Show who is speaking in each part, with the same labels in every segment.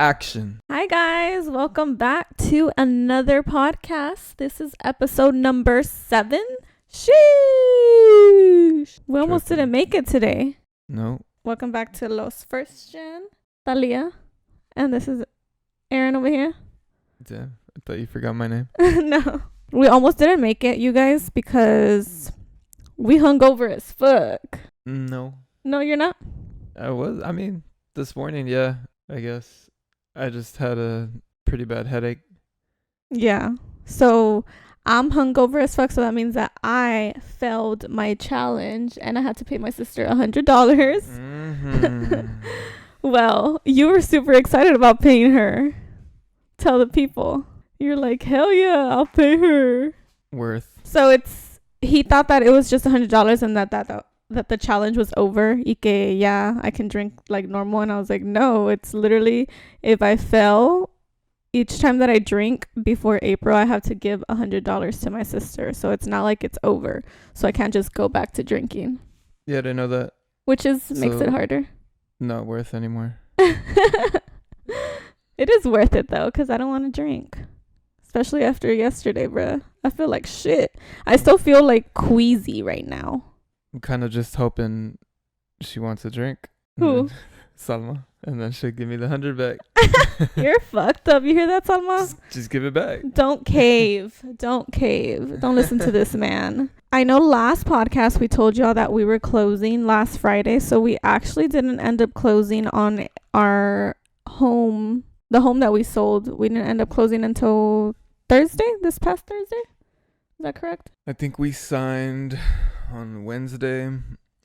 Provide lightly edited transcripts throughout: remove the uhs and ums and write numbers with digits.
Speaker 1: Action.
Speaker 2: Hi guys, welcome back to another podcast. This is episode number 7. Sheesh. We almost didn't make it today.
Speaker 1: No.
Speaker 2: Welcome back to Los First Gen. Thalia. And this is Aaron over here.
Speaker 1: Yeah, I thought you forgot my name.
Speaker 2: No. We almost didn't make it, you guys, because we hungover as fuck.
Speaker 1: No.
Speaker 2: No, you're not?
Speaker 1: This morning, yeah, I guess. I just had a pretty bad headache.
Speaker 2: Yeah. So I'm hungover as fuck, so that means that I failed my challenge and I had to pay my sister $100.
Speaker 1: Mm-hmm.
Speaker 2: Well, you were super excited about paying her. Tell the people. You're like, hell yeah, I'll pay her.
Speaker 1: Worth.
Speaker 2: So he thought that it was just $100 and that the challenge was over. Ike, yeah, I can drink like normal. And I was like, no, it's literally, if I fail, each time that I drink before April, I have to give $100 to my sister. So it's not like it's over. So I can't just go back to drinking.
Speaker 1: Yeah, I didn't know that.
Speaker 2: Which makes it harder.
Speaker 1: Not worth anymore.
Speaker 2: It is worth it though, because I don't want to drink. Especially after yesterday, bruh. I feel like shit. I still feel like queasy right now.
Speaker 1: I'm kind of just hoping she wants a drink.
Speaker 2: Who?
Speaker 1: Salma. And then she'll give me the 100 back.
Speaker 2: You're fucked up. You hear that, Salma?
Speaker 1: Just give it back.
Speaker 2: Don't cave. Don't listen to this man. I know last podcast we told y'all that we were closing last Friday. So we actually didn't end up closing on our home. The home that we sold. We didn't end up closing until Thursday. This past Thursday. Is that correct?
Speaker 1: I think we signed on Wednesday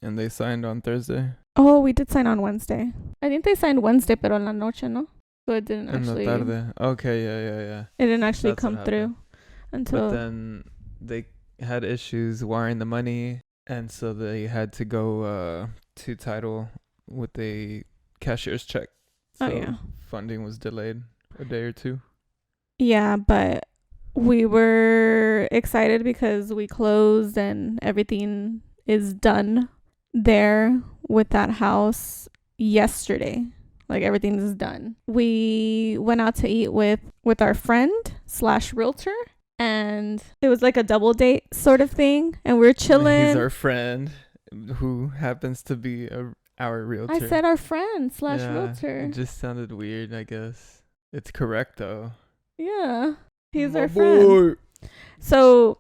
Speaker 1: and they signed on Thursday.
Speaker 2: Oh, we did sign on Wednesday. I think they signed Wednesday, pero en la noche, no? So it didn't actually...
Speaker 1: En la tarde. Okay, yeah.
Speaker 2: It didn't actually come through until...
Speaker 1: But then they had issues wiring the money, and so they had to go to title with a cashier's check. So
Speaker 2: yeah.
Speaker 1: Funding was delayed a day or two.
Speaker 2: Yeah, but we were excited because we closed and everything is done there with that house yesterday. Like everything is done. We went out to eat with our friend / realtor, and it was like a double date sort of thing, and we were chilling.
Speaker 1: He's our friend who happens to be our realtor.
Speaker 2: I said our friend / realtor.
Speaker 1: It just sounded weird, I guess. It's correct though.
Speaker 2: Yeah. He's our friend. So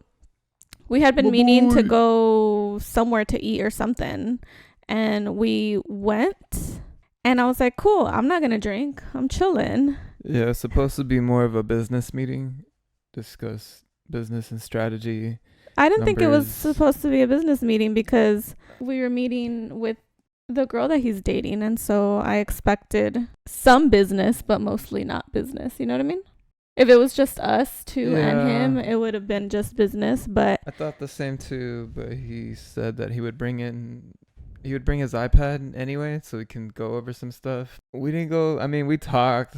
Speaker 2: we had been meaning to go somewhere to eat or something, and we went, and I was like, cool, I'm not gonna drink, I'm chilling.
Speaker 1: Yeah, it's supposed to be more of a business meeting, discuss business and strategy.
Speaker 2: I didn't think it was supposed to be a business meeting because we were meeting with the girl that he's dating, and so I expected some business, but mostly not business. You know what I mean? If it was just us two and him, it would have been just business. But
Speaker 1: I thought the same too. But he said that he would bring his iPad anyway, so we can go over some stuff. We didn't go. I mean, we talked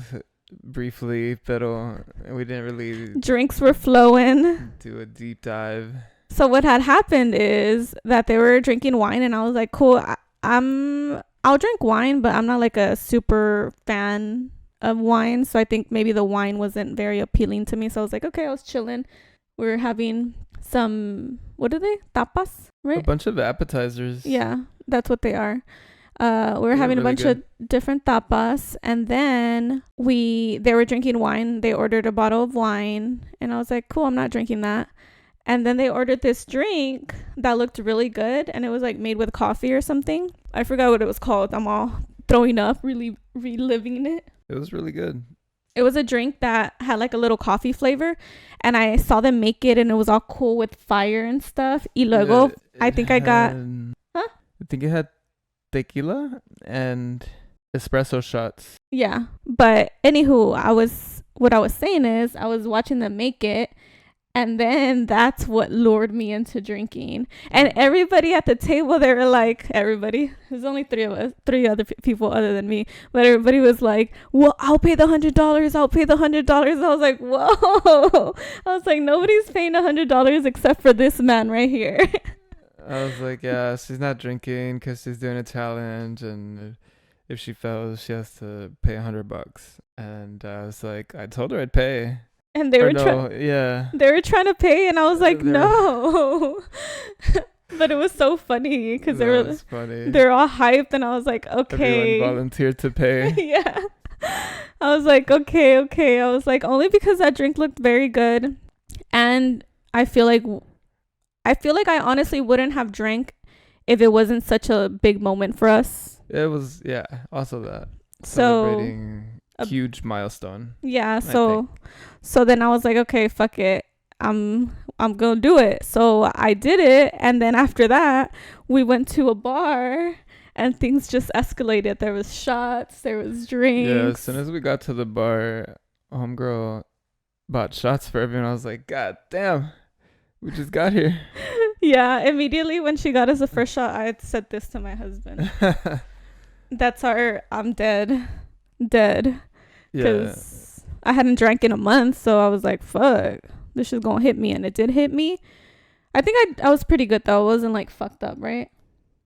Speaker 1: briefly, but we didn't really.
Speaker 2: Drinks were flowing.
Speaker 1: Do a deep dive.
Speaker 2: So what had happened is that they were drinking wine, and I was like, cool. I'll drink wine, but I'm not like a super fan of wine, so I think maybe the wine wasn't very appealing to me. So I was like, okay, I was chilling. We were having some, what are they? Tapas, right?
Speaker 1: A bunch of appetizers.
Speaker 2: Yeah, that's what they are. We were having really a bunch of different tapas, and then they were drinking wine. They ordered a bottle of wine, and I was like, cool, I'm not drinking that. And then they ordered this drink that looked really good, and it was like made with coffee or something. I forgot what it was called. I'm all throwing up, really reliving it.
Speaker 1: It was really good.
Speaker 2: It was a drink that had like a little coffee flavor, and I saw them make it, and it was all cool with fire and stuff. Y luego, I think I
Speaker 1: think it had tequila and espresso shots.
Speaker 2: Yeah, but anywho, what I was saying is I was watching them make it, and then that's what lured me into drinking. And everybody at the table, they were like, there's only three other people other than me, but everybody was like, well, I'll pay the $100. I'll pay the $100. I was like, whoa. I was like, nobody's paying $100 except for this man right here.
Speaker 1: I was like, yeah, she's not drinking because she's doing a challenge, and if she fails, she has to pay $100. And I was like, I told her I'd pay.
Speaker 2: And they
Speaker 1: Or
Speaker 2: were
Speaker 1: no, yeah.
Speaker 2: they were trying to pay, and I was like,
Speaker 1: They're-
Speaker 2: no. But it was so funny because
Speaker 1: That's funny.
Speaker 2: they're all hyped, and I was like, okay.
Speaker 1: Everyone volunteered to pay.
Speaker 2: Yeah. I was like, okay. I was like, only because that drink looked very good, and I feel like I honestly wouldn't have drank if it wasn't such a big moment for us.
Speaker 1: It was, yeah. Also that
Speaker 2: So
Speaker 1: celebrating huge milestone.
Speaker 2: yeah, so then I was like, okay, fuck it. I'm gonna do it. So I did it, and then after that, we went to a bar, and things just escalated. There was shots, there was drinks.
Speaker 1: Yeah, as soon as we got to the bar, homegirl bought shots for everyone. I was like, God damn, we just got here.
Speaker 2: Yeah, immediately when she got us the first shot, I had said this to my husband. That's I'm dead.
Speaker 1: Yeah.
Speaker 2: Because I hadn't drank in a month, so I was like, fuck, this is gonna hit me. And it did hit me. I think I was pretty good though. I wasn't like fucked up, right?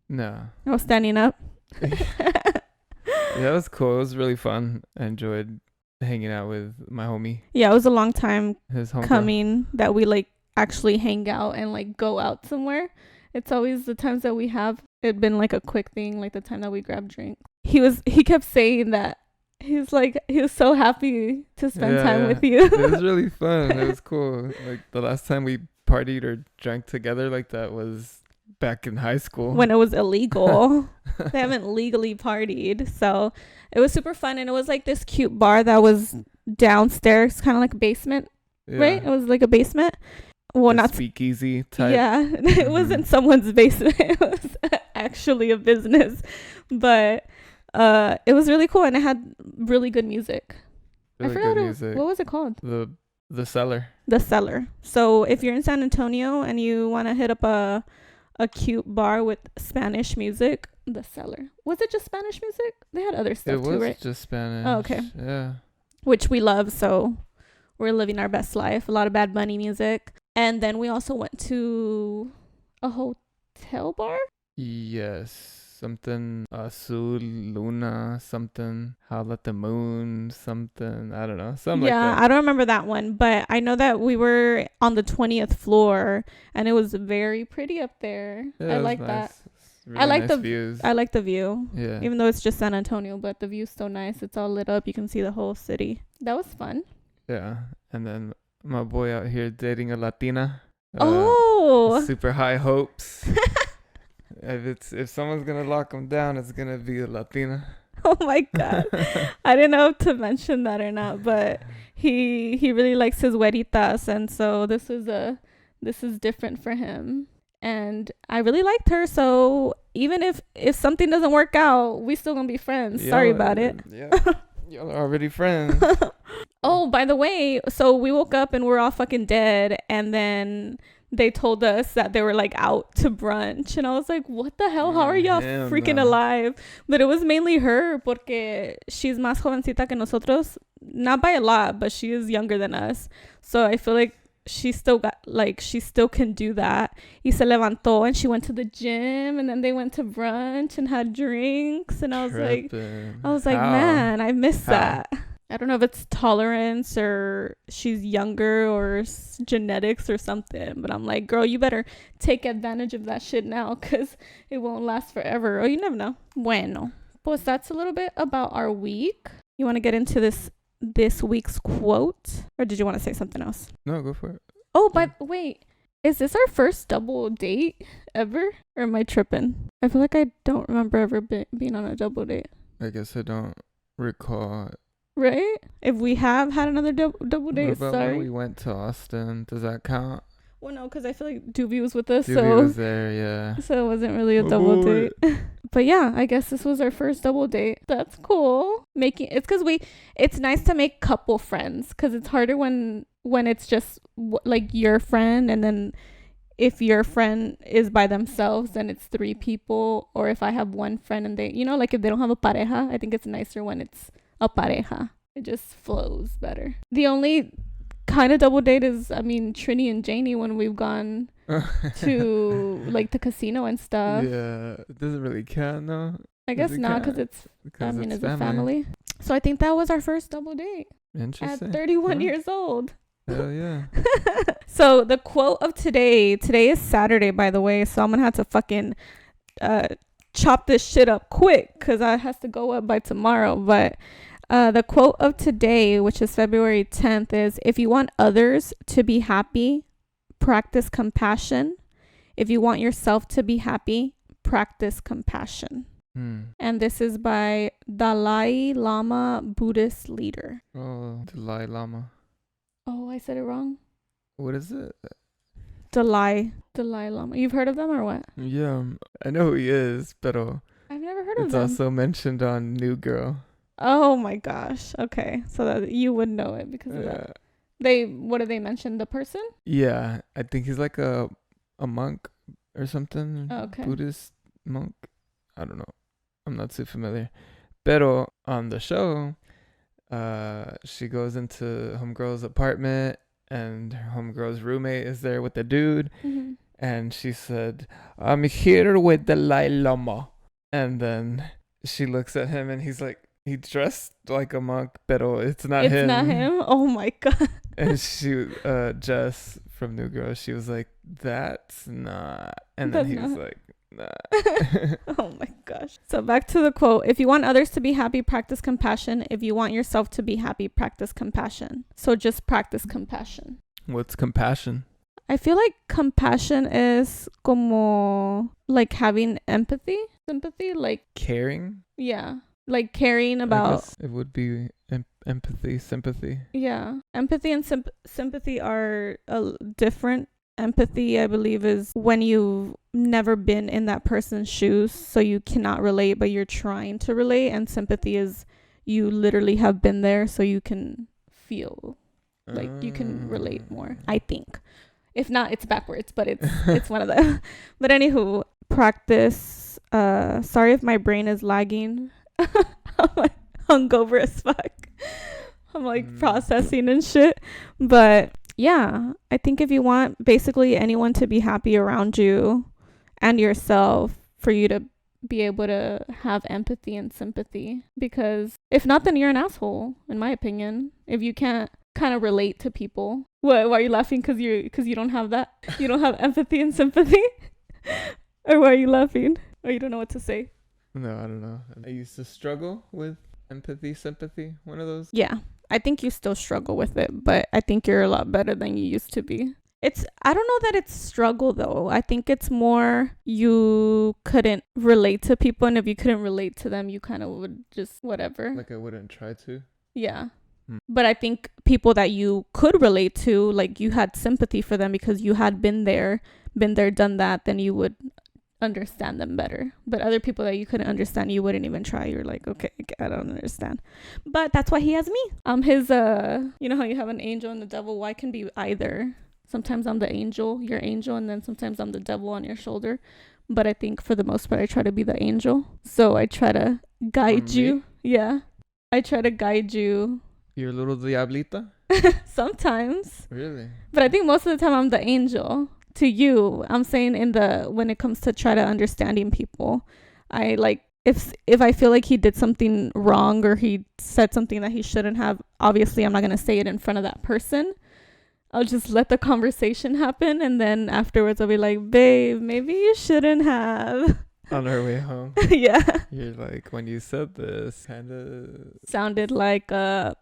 Speaker 1: No.
Speaker 2: I was standing up.
Speaker 1: Yeah, it was cool. It was really fun. I enjoyed hanging out with my homie.
Speaker 2: Yeah, it was a long time
Speaker 1: His homegirl.
Speaker 2: coming that we like actually hang out and like go out somewhere. It's always the times that we have. It'd been like a quick thing, like the time that we grabbed drinks. He kept saying that he was so happy to spend time with you.
Speaker 1: It was really fun. It was cool. Like the last time we partied or drank together like that was back in high school
Speaker 2: when it was illegal. They haven't legally partied, so it was super fun. And it was like this cute bar that was downstairs, kind of like a basement.
Speaker 1: Yeah.
Speaker 2: Right? It was like a basement. Well,
Speaker 1: The
Speaker 2: not
Speaker 1: speakeasy type.
Speaker 2: Yeah, it wasn't someone's basement. It was actually a business, but it was really cool, and it had really good music.
Speaker 1: Really
Speaker 2: I forgot
Speaker 1: good music.
Speaker 2: what was it called.
Speaker 1: The Cellar.
Speaker 2: The Cellar. So if you're in San Antonio and you want to hit up a cute bar with Spanish music, The Cellar. Was it just Spanish music? They had other stuff
Speaker 1: It
Speaker 2: too,
Speaker 1: was
Speaker 2: right?
Speaker 1: just Spanish.
Speaker 2: Oh, okay.
Speaker 1: Yeah.
Speaker 2: Which we love, so we're living our best life. A lot of Bad Bunny music. And then we also went to a hotel bar.
Speaker 1: Yes. Something Azul Luna, something Howl at the Moon, something, I don't know. Something
Speaker 2: Yeah,
Speaker 1: like that.
Speaker 2: I don't remember that one, but I know that we were on the 20th floor and it was very pretty up there.
Speaker 1: Yeah,
Speaker 2: I
Speaker 1: it was
Speaker 2: like
Speaker 1: nice.
Speaker 2: that.
Speaker 1: It's really
Speaker 2: I like
Speaker 1: nice
Speaker 2: the
Speaker 1: views.
Speaker 2: I like the view.
Speaker 1: Yeah.
Speaker 2: Even though it's just San Antonio, but the view's so nice. It's all lit up. You can see the whole city. That was fun.
Speaker 1: Yeah. And then my boy out here dating a Latina.
Speaker 2: Oh.
Speaker 1: Super high hopes. If someone's gonna lock him down, it's gonna be a Latina.
Speaker 2: Oh my god. I didn't know to mention that or not, but he really likes his güeritas, and so this is different for him. And I really liked her, so even if something doesn't work out, we still gonna be friends. Sorry about it.
Speaker 1: Yeah. Y'all are already friends.
Speaker 2: Oh, by the way, so we woke up and we're all fucking dead, and then they told us that they were like out to brunch, and I was like, what the hell? How are y'all
Speaker 1: Damn,
Speaker 2: freaking
Speaker 1: no.
Speaker 2: alive? But it was mainly her, porque she's más jovencita que nosotros, not by a lot, but she is younger than us. So I feel like she still can do that. Y se levantó and she went to the gym, and then they went to brunch and had drinks, and I was like,
Speaker 1: How?
Speaker 2: man, I miss
Speaker 1: How?
Speaker 2: that. I don't know if it's tolerance or she's younger or genetics or something, but I'm like, girl, you better take advantage of that shit now, because it won't last forever. Oh, you never know. Bueno, pues that's a little bit about our week. You want to get into this week's quote, or did you want to say something else?
Speaker 1: No, go for it.
Speaker 2: Oh, but wait, is this our first double date ever, or am I tripping? I feel like I don't remember ever being on a double date.
Speaker 1: I guess I don't recall.
Speaker 2: Right? If we have had another double date,
Speaker 1: What about
Speaker 2: sorry.
Speaker 1: when we went to Austin? Does that count?
Speaker 2: Well, no, because I feel like Doobie was with us,
Speaker 1: Doobie was there, yeah.
Speaker 2: so it wasn't really a
Speaker 1: Oh,
Speaker 2: double
Speaker 1: boy.
Speaker 2: date. But yeah, I guess this was our first double date. That's cool. It's nice to make couple friends, because it's harder when it's just like your friend, and then if your friend is by themselves, then it's three people. Or if I have one friend and they, like if they don't have a pareja, I think it's nicer when it's a pareja. It just flows better. The only kind of double date is, Trini and Janie, when we've gone to like the casino and stuff.
Speaker 1: Yeah, it doesn't really count, no.
Speaker 2: I guess not because it's a family. So I think that was our first double date
Speaker 1: Interesting.
Speaker 2: at 31 years old.
Speaker 1: Hell yeah.
Speaker 2: So the quote of today is Saturday, by the way, so I'm gonna have to fucking chop this shit up quick because I has to go up by tomorrow. But the quote of today, which is February 10th, is: if you want others to be happy, practice compassion. If you want yourself to be happy, practice compassion. And this is by Dalai Lama, Buddhist leader.
Speaker 1: Oh, Dalai Lama.
Speaker 2: Oh, I said it wrong.
Speaker 1: What is it?
Speaker 2: Dalai Lama. You've heard of them or what?
Speaker 1: Yeah, I know who he is, but
Speaker 2: I've never heard of
Speaker 1: it's
Speaker 2: them.
Speaker 1: also mentioned on New Girl.
Speaker 2: Oh my gosh. Okay, so that you would know it because of that. What do they mention? The person?
Speaker 1: Yeah, I think he's like a monk or something.
Speaker 2: Okay.
Speaker 1: Buddhist monk. I don't know. I'm not too familiar. Pero on the show, she goes into homegirl's apartment and her homegirl's roommate is there with the dude.
Speaker 2: Mm-hmm.
Speaker 1: And she said, "I'm here with the Dalai Lama." And then she looks at him and he's he dressed like a monk, pero it's not him.
Speaker 2: It's not him? Oh my God.
Speaker 1: And she, Jess from New Girl, she was like, "That's not." And then he was like, "Nah."
Speaker 2: Oh my gosh. So back to the quote: if you want others to be happy, practice compassion. If you want yourself to be happy, practice compassion. So just practice compassion.
Speaker 1: What's compassion?
Speaker 2: I feel like compassion is como like having empathy, sympathy, like
Speaker 1: caring.
Speaker 2: Yeah, like caring about.
Speaker 1: I guess it would be empathy, sympathy.
Speaker 2: Yeah, empathy and sympathy are different. Empathy, I believe, is when you've never been in that person's shoes, so you cannot relate, but you're trying to relate. And sympathy is you literally have been there, so you can feel like you can relate more, I think. If not, it's backwards, but it's one of them. But anywho, practice. Sorry if my brain is lagging. I'm like hungover as fuck. I'm like processing and shit. But yeah, I think if you want basically anyone to be happy around you and yourself, for you to be able to have empathy and sympathy, because if not, then you're an asshole, in my opinion. If you can't kind of relate to people. Why are you laughing? Because you don't have that? You don't have empathy and sympathy? Or why are you laughing? Or you don't know what to say?
Speaker 1: No, I don't know. I used to struggle with empathy, sympathy, one of those.
Speaker 2: Yeah, I think you still struggle with it, but I think you're a lot better than you used to be. I don't know that it's struggle though. I think it's more you couldn't relate to people, and if you couldn't relate to them, you kind of would just whatever.
Speaker 1: Like I wouldn't try to.
Speaker 2: Yeah. But I think people that you could relate to, like you had sympathy for them because you had been there, done that, then you would understand them better. But other people that you couldn't understand, you wouldn't even try. You're like, okay, I don't understand. But that's why he has me. I'm his, you know how you have an angel and the devil? Well, I can be either. Sometimes I'm the angel, your angel, and then sometimes I'm the devil on your shoulder. But I think for the most part, I try to be the angel. So I try to guide you. Yeah. I try to guide you.
Speaker 1: Your little diablita?
Speaker 2: Sometimes.
Speaker 1: Really?
Speaker 2: But I think most of the time I'm the angel to you. I'm saying when it comes to try to understanding people, I like if I feel like he did something wrong or he said something that he shouldn't have, obviously I'm not going to say it in front of that person. I'll just let the conversation happen, and then afterwards I'll be like, babe, maybe you shouldn't have.
Speaker 1: On our way home.
Speaker 2: Yeah.
Speaker 1: You're like, when you said this, kind of
Speaker 2: sounded like
Speaker 1: an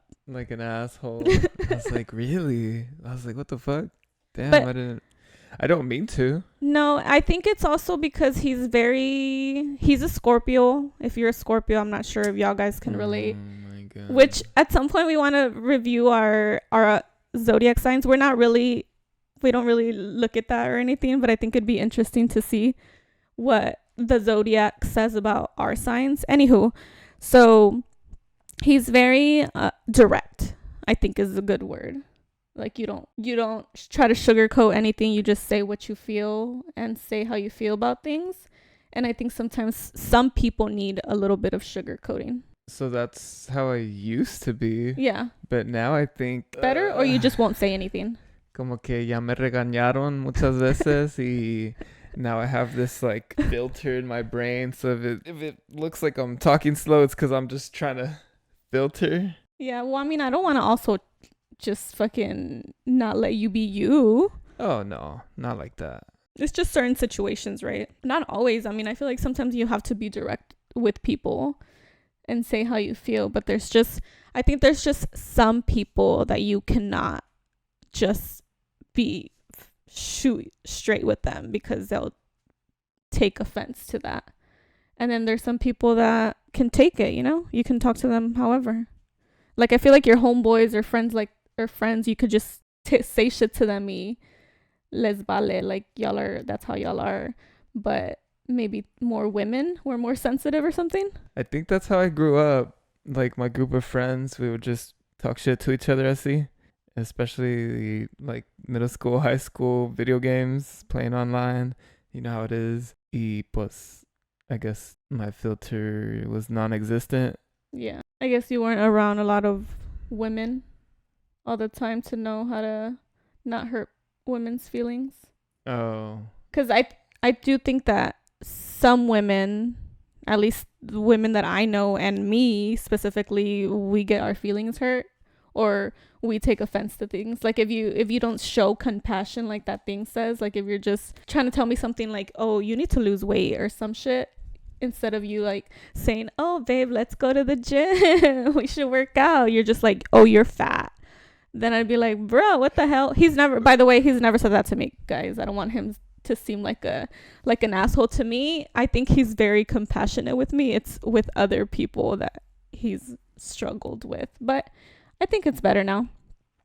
Speaker 1: asshole. I was like, really? I was like, what the fuck? Damn, but I don't mean to. No,
Speaker 2: I think it's also because he's a Scorpio. If you're a Scorpio, I'm not sure if y'all guys can relate.
Speaker 1: Oh my God.
Speaker 2: Which at some point we want to review our zodiac signs. We don't really look at that or anything, but I think it'd be interesting to see what the zodiac says about our signs. Anywho, so he's very direct, I think is a good word. Like you don't try to sugarcoat anything. You just say what you feel and say how you feel about things. And I think sometimes some people need a little bit of sugarcoating.
Speaker 1: So that's how I used to be.
Speaker 2: Yeah.
Speaker 1: But now I think
Speaker 2: better, or you just won't say anything.
Speaker 1: Como que ya me regañaron muchas veces y Now I have this like filter in my brain, so if it looks like I'm talking slow, it's because I'm just trying to filter.
Speaker 2: Yeah, well, I mean, I don't want to also just fucking not let you be you.
Speaker 1: Oh no, not like that.
Speaker 2: It's just certain situations, right? Not always. I mean, I feel like sometimes you have to be direct with people and say how you feel, but I think there's just some people that you cannot just be shoot straight with them because they'll take offense to that. And then there's some people that can take it, you can talk to them however. Like, I feel like your homeboys or friends, you could just say shit to them, les vale, like that's how y'all are. But maybe more women were more sensitive or something.
Speaker 1: I think that's how I grew up. Like my group of friends, we would just talk shit to each other, especially like middle school, high school, video games, playing online. You know how it is. Y pues, I guess my filter was non-existent.
Speaker 2: Yeah. I guess you weren't around a lot of women all the time to know how to not hurt women's feelings.
Speaker 1: Oh.
Speaker 2: Because I do think that some women, at least the women that I know and me specifically, we get our feelings hurt or we take offense to things. Like if you don't show compassion like that thing says, like if you're just trying to tell me something like, oh, you need to lose weight or some shit, instead of you like saying, oh babe, let's go to the gym, we should work out, you're just like, oh, you're fat. Then I'd be like, bro, what the hell? By the way, he's never said that to me, guys. I don't want him to seem like an asshole to me. I think he's very compassionate with me. It's with other people that he's struggled with, but I think it's better now.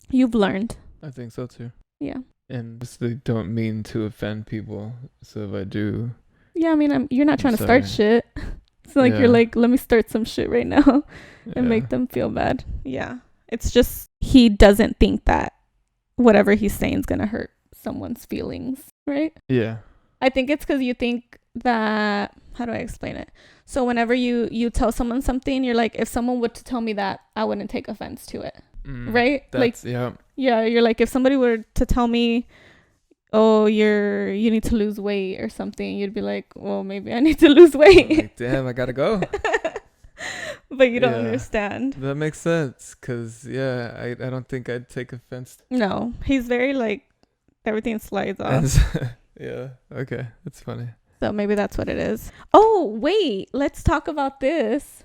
Speaker 2: You've learned.
Speaker 1: I think so too.
Speaker 2: Yeah.
Speaker 1: And obviously don't mean to offend people, so if I do,
Speaker 2: yeah, I mean, you're not trying to start shit. It's like,
Speaker 1: Yeah.
Speaker 2: you're like, let me start some shit right now and make them feel bad. Yeah. It's just, he doesn't think that whatever he's saying is going to hurt someone's feelings, right?
Speaker 1: Yeah.
Speaker 2: I think it's because you think that, how do I explain it? So whenever you tell someone something, you're like, if someone were to tell me that, I wouldn't take offense to it. Right?
Speaker 1: Yeah.
Speaker 2: Yeah, you're like, if somebody were to tell me, oh, you need to lose weight or something, you'd be like, well, maybe I need to lose weight.
Speaker 1: Like, damn, I gotta go.
Speaker 2: But you don't understand.
Speaker 1: That makes sense, because I don't think I'd take offense.
Speaker 2: No, he's very like, everything slides off.
Speaker 1: Yeah, okay, that's funny.
Speaker 2: So maybe that's what it is. Oh, wait, let's talk about this.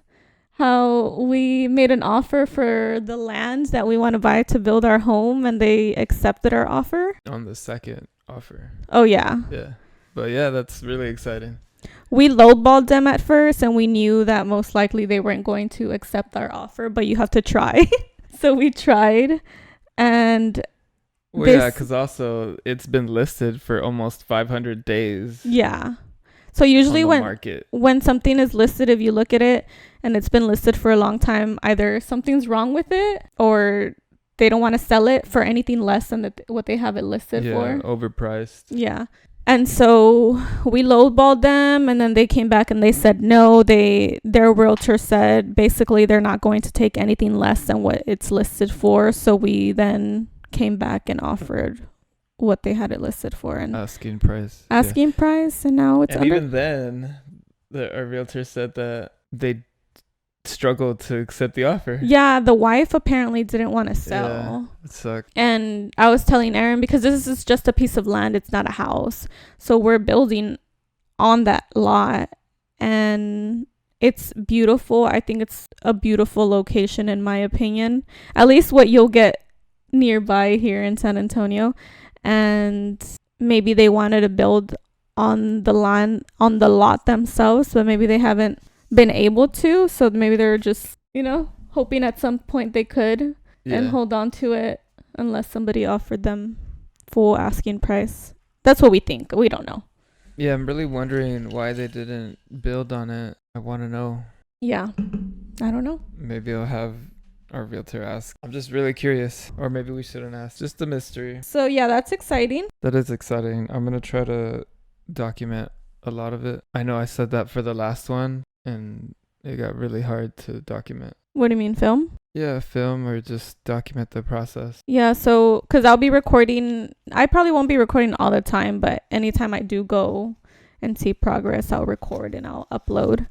Speaker 2: How we made an offer for the land that we want to buy to build our home, and they accepted our offer.
Speaker 1: On the second offer.
Speaker 2: Oh, yeah.
Speaker 1: Yeah. But yeah, that's really exciting.
Speaker 2: We lowballed them at first, and we knew that most likely they weren't going to accept our offer, but you have to try. So we tried, and
Speaker 1: well, yeah, because also it's been listed for almost 500 days.
Speaker 2: Yeah. So usually when something is listed, if you look at it and it's been listed for a long time, either something's wrong with it or they don't want to sell it for anything less than what they have it listed for.
Speaker 1: Yeah, overpriced.
Speaker 2: Yeah. And so we lowballed them, and then they came back and they said no. Their realtor said basically they're not going to take anything less than what it's listed for. So we then came back and offered what they had it listed for, and
Speaker 1: asking price,
Speaker 2: and now it's
Speaker 1: even then our realtor said that they struggled to accept the offer.
Speaker 2: Yeah, the wife apparently didn't want to sell.
Speaker 1: Yeah, it sucked.
Speaker 2: And I was telling Aaron, because this is just a piece of land, it's not a house, so we're building on that lot, and it's beautiful. I think it's a beautiful location, in my opinion, at least what you'll get nearby here in San Antonio. And maybe they wanted to build on the lot themselves, but maybe they haven't been able to, so maybe they're just hoping at some point they could and hold on to it unless somebody offered them full asking price. That's what we think. We don't know.
Speaker 1: Yeah, I'm really wondering why they didn't build on it. I want to know.
Speaker 2: Yeah, I don't know.
Speaker 1: Maybe I'll have our realtor ask. I'm just really curious. Or maybe we shouldn't ask. Just a mystery.
Speaker 2: So yeah, that's exciting.
Speaker 1: That is exciting. I'm going to try to document a lot of it. I know I said that for the last one, and it got really hard to document.
Speaker 2: What do you mean, film?
Speaker 1: Yeah, film or just document the process.
Speaker 2: Yeah, so because I'll be recording. I probably won't be recording all the time, but anytime I do go and see progress, I'll record and I'll upload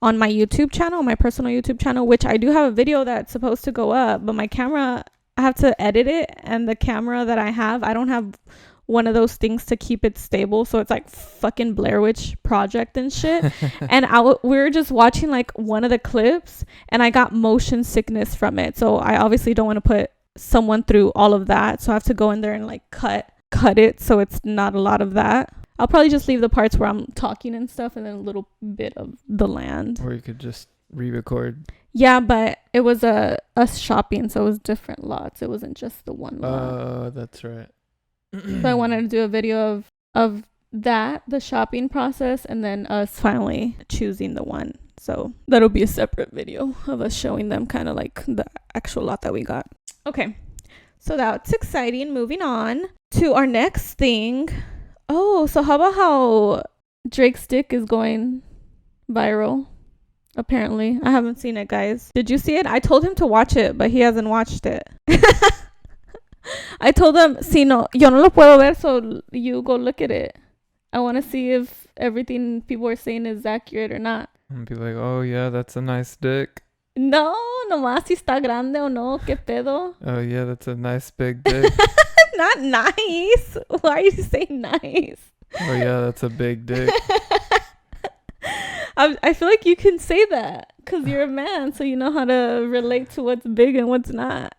Speaker 2: on my YouTube channel, my personal YouTube channel, which I do have a video that's supposed to go up, but my camera, I have to edit it, and the camera that I have, I don't have one of those things to keep it stable, so it's like fucking Blair Witch Project and shit. And we were just watching like one of the clips, and I got motion sickness from it, so I obviously don't want to put someone through all of that, so I have to go in there and like cut it so it's not a lot of that. I'll probably just leave the parts where I'm talking and stuff, and then a little bit of the land.
Speaker 1: Or you could just re-record.
Speaker 2: Yeah, but it was us shopping, so it was different lots. It wasn't just the one lot.
Speaker 1: Oh, that's right.
Speaker 2: So I wanted to do a video of that, the shopping process, and then us finally choosing the one. So that'll be a separate video of us showing them kind of like the actual lot that we got. Okay, so that's exciting. Moving on to our next thing. Oh, so how about how Drake's dick is going viral? Apparently. I haven't seen it, guys. Did you see it? I told him to watch it, but he hasn't watched it. I told him, si no, yo no lo puedo ver, so you go look at it. I want to see if everything people are saying is accurate or not.
Speaker 1: And be like, oh yeah, that's a nice dick.
Speaker 2: No, nomás si está grande o no, qué pedo.
Speaker 1: Oh yeah, that's a nice big dick.
Speaker 2: Not nice. Why are you saying nice?
Speaker 1: Oh yeah, that's a big dick.
Speaker 2: I feel like you can say that because you're a man, so you know how to relate to what's big and what's not.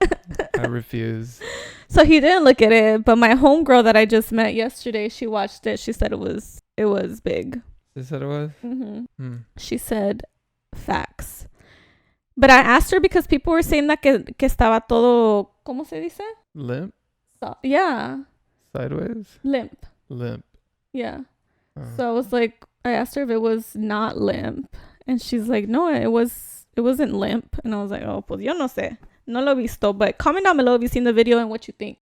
Speaker 1: I refuse.
Speaker 2: So he didn't look at it, but my homegirl that I just met yesterday, she watched it. She said it was big.
Speaker 1: She said it was?
Speaker 2: Mm-hmm. She said facts. But I asked her because people were saying that que estaba todo, ¿cómo se dice?
Speaker 1: Limp?
Speaker 2: Yeah.
Speaker 1: Sideways?
Speaker 2: Limp. Yeah. So I was like, I asked her if it was not limp, and she's like, no, it wasn't limp. And I was like, oh, pues yo no sé, no lo he visto, but comment down below if you've seen the video and what you think.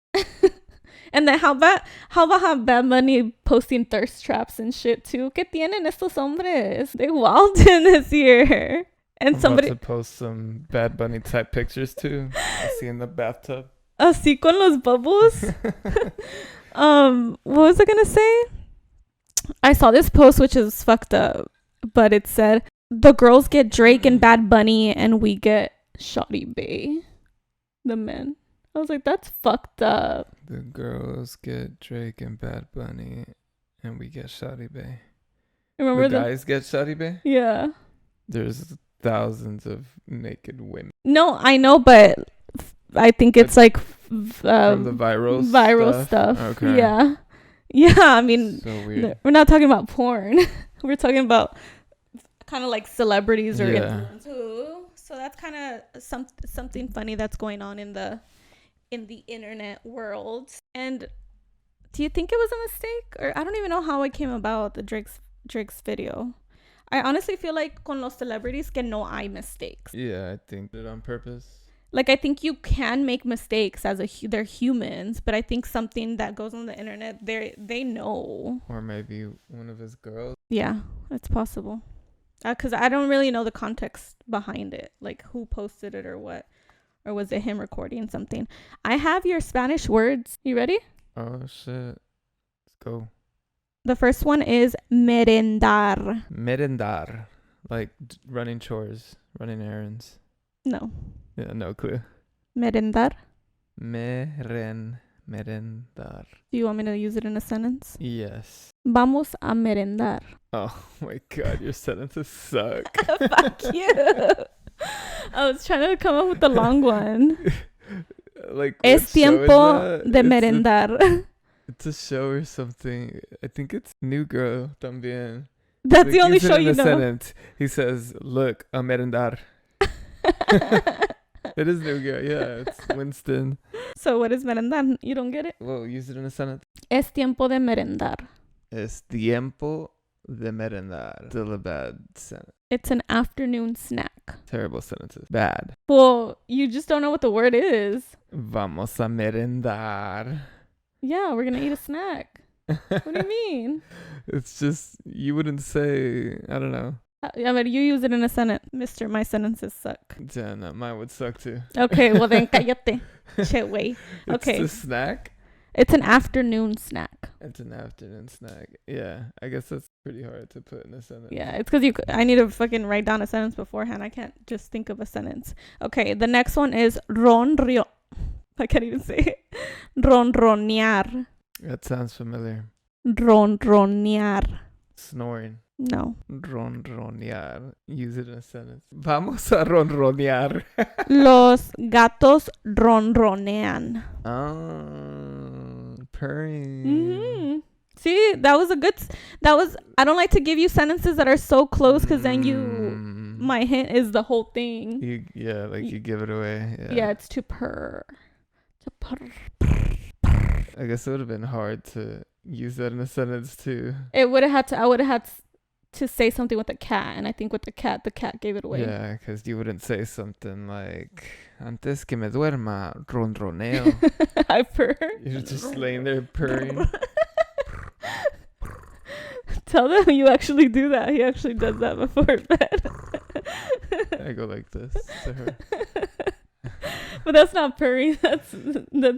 Speaker 2: And then how about how Bad Bunny posting thirst traps and shit too? ¿Qué tienen estos hombres? They wild in this year. And somebody
Speaker 1: about to post some Bad Bunny type pictures too. I see in the bathtub.
Speaker 2: Así con los bubbles. What was I gonna say? I saw this post which is fucked up, but it said the girls get Drake and Bad Bunny and we get Shawty Bay, the men. I was like, that's fucked up.
Speaker 1: The girls get Drake and Bad Bunny and we get Shawty Bay.
Speaker 2: Remember
Speaker 1: the guys get Shawty Bay?
Speaker 2: Yeah.
Speaker 1: There's thousands of naked women.
Speaker 2: No, I know, but I think it's like
Speaker 1: from the viral
Speaker 2: stuff.
Speaker 1: Okay.
Speaker 2: Yeah. Yeah, I mean,
Speaker 1: so weird.
Speaker 2: We're not talking about porn. We're talking about kind of like celebrities or influencers. So that's kind of something funny that's going on in the internet world. And do you think it was a mistake? Or I don't even know how it came about, the Drake's video. I honestly feel like con los celebrities que no hay mistakes.
Speaker 1: Yeah, I think did it on purpose.
Speaker 2: Like, I think you can make mistakes as they're humans, but I think something that goes on the internet, they know.
Speaker 1: Or maybe one of his girls.
Speaker 2: Yeah, it's possible. Because I don't really know the context behind it, like who posted it or what, or was it him recording something? I have your Spanish words. You ready?
Speaker 1: Oh shit! Let's go.
Speaker 2: The first one is merendar.
Speaker 1: Merendar, like running chores, running errands.
Speaker 2: No.
Speaker 1: Yeah, no clue.
Speaker 2: Merendar.
Speaker 1: Merendar.
Speaker 2: Do you want me to use it in a sentence?
Speaker 1: Yes.
Speaker 2: Vamos a merendar.
Speaker 1: Oh my god, your sentences suck.
Speaker 2: Fuck you. I was trying to come up with the long one.
Speaker 1: Like,
Speaker 2: es tiempo de merendar.
Speaker 1: It's a show or something. I think it's New Girl también.
Speaker 2: That's
Speaker 1: like,
Speaker 2: the only show you know.
Speaker 1: Sentence. He says, look, a merendar. It is New Girl, yeah. It's Winston.
Speaker 2: So what is merendar? You don't get it?
Speaker 1: Well, use it in a sentence.
Speaker 2: Es tiempo de merendar.
Speaker 1: Es tiempo de merendar. Still a bad sentence.
Speaker 2: It's an afternoon snack.
Speaker 1: Terrible sentences. Bad.
Speaker 2: Well, you just don't know what the word is.
Speaker 1: Vamos a merendar.
Speaker 2: Yeah, we're going to eat a snack. What do you mean?
Speaker 1: It's just, you wouldn't say, I don't know.
Speaker 2: Yeah, but you use it in a sentence. Mister, my sentences suck.
Speaker 1: Yeah, no, mine would suck too.
Speaker 2: Okay, well then cállate. Shit, wait. Okay.
Speaker 1: It's a snack?
Speaker 2: It's an afternoon snack.
Speaker 1: It's an afternoon snack. Yeah, I guess that's pretty hard to put in a sentence.
Speaker 2: Yeah, it's because I need to fucking write down a sentence beforehand. I can't just think of a sentence. Okay, the next one is ronrio. I can't even say it. Ronronear.
Speaker 1: That sounds familiar.
Speaker 2: Ronronear.
Speaker 1: Snoring.
Speaker 2: No.
Speaker 1: Ronronear. Use it in a sentence. Vamos a ronronear.
Speaker 2: Los gatos ronronean.
Speaker 1: Purring.
Speaker 2: Mm-hmm. See, that was I don't like to give you sentences that are so close because then my hint is the whole thing.
Speaker 1: You give it away.
Speaker 2: Yeah, it's to purr. To purr.
Speaker 1: I guess it would have been hard to use that in a sentence too.
Speaker 2: I would have had to say something with a cat, and I think with the cat gave it away.
Speaker 1: Yeah, because you wouldn't say something like, antes que me duerma, ronroneo.
Speaker 2: I purr.
Speaker 1: You're just laying there purring.
Speaker 2: Tell them you actually do that. He actually does that before bed.
Speaker 1: I go like this to her.
Speaker 2: But that's not purring. That's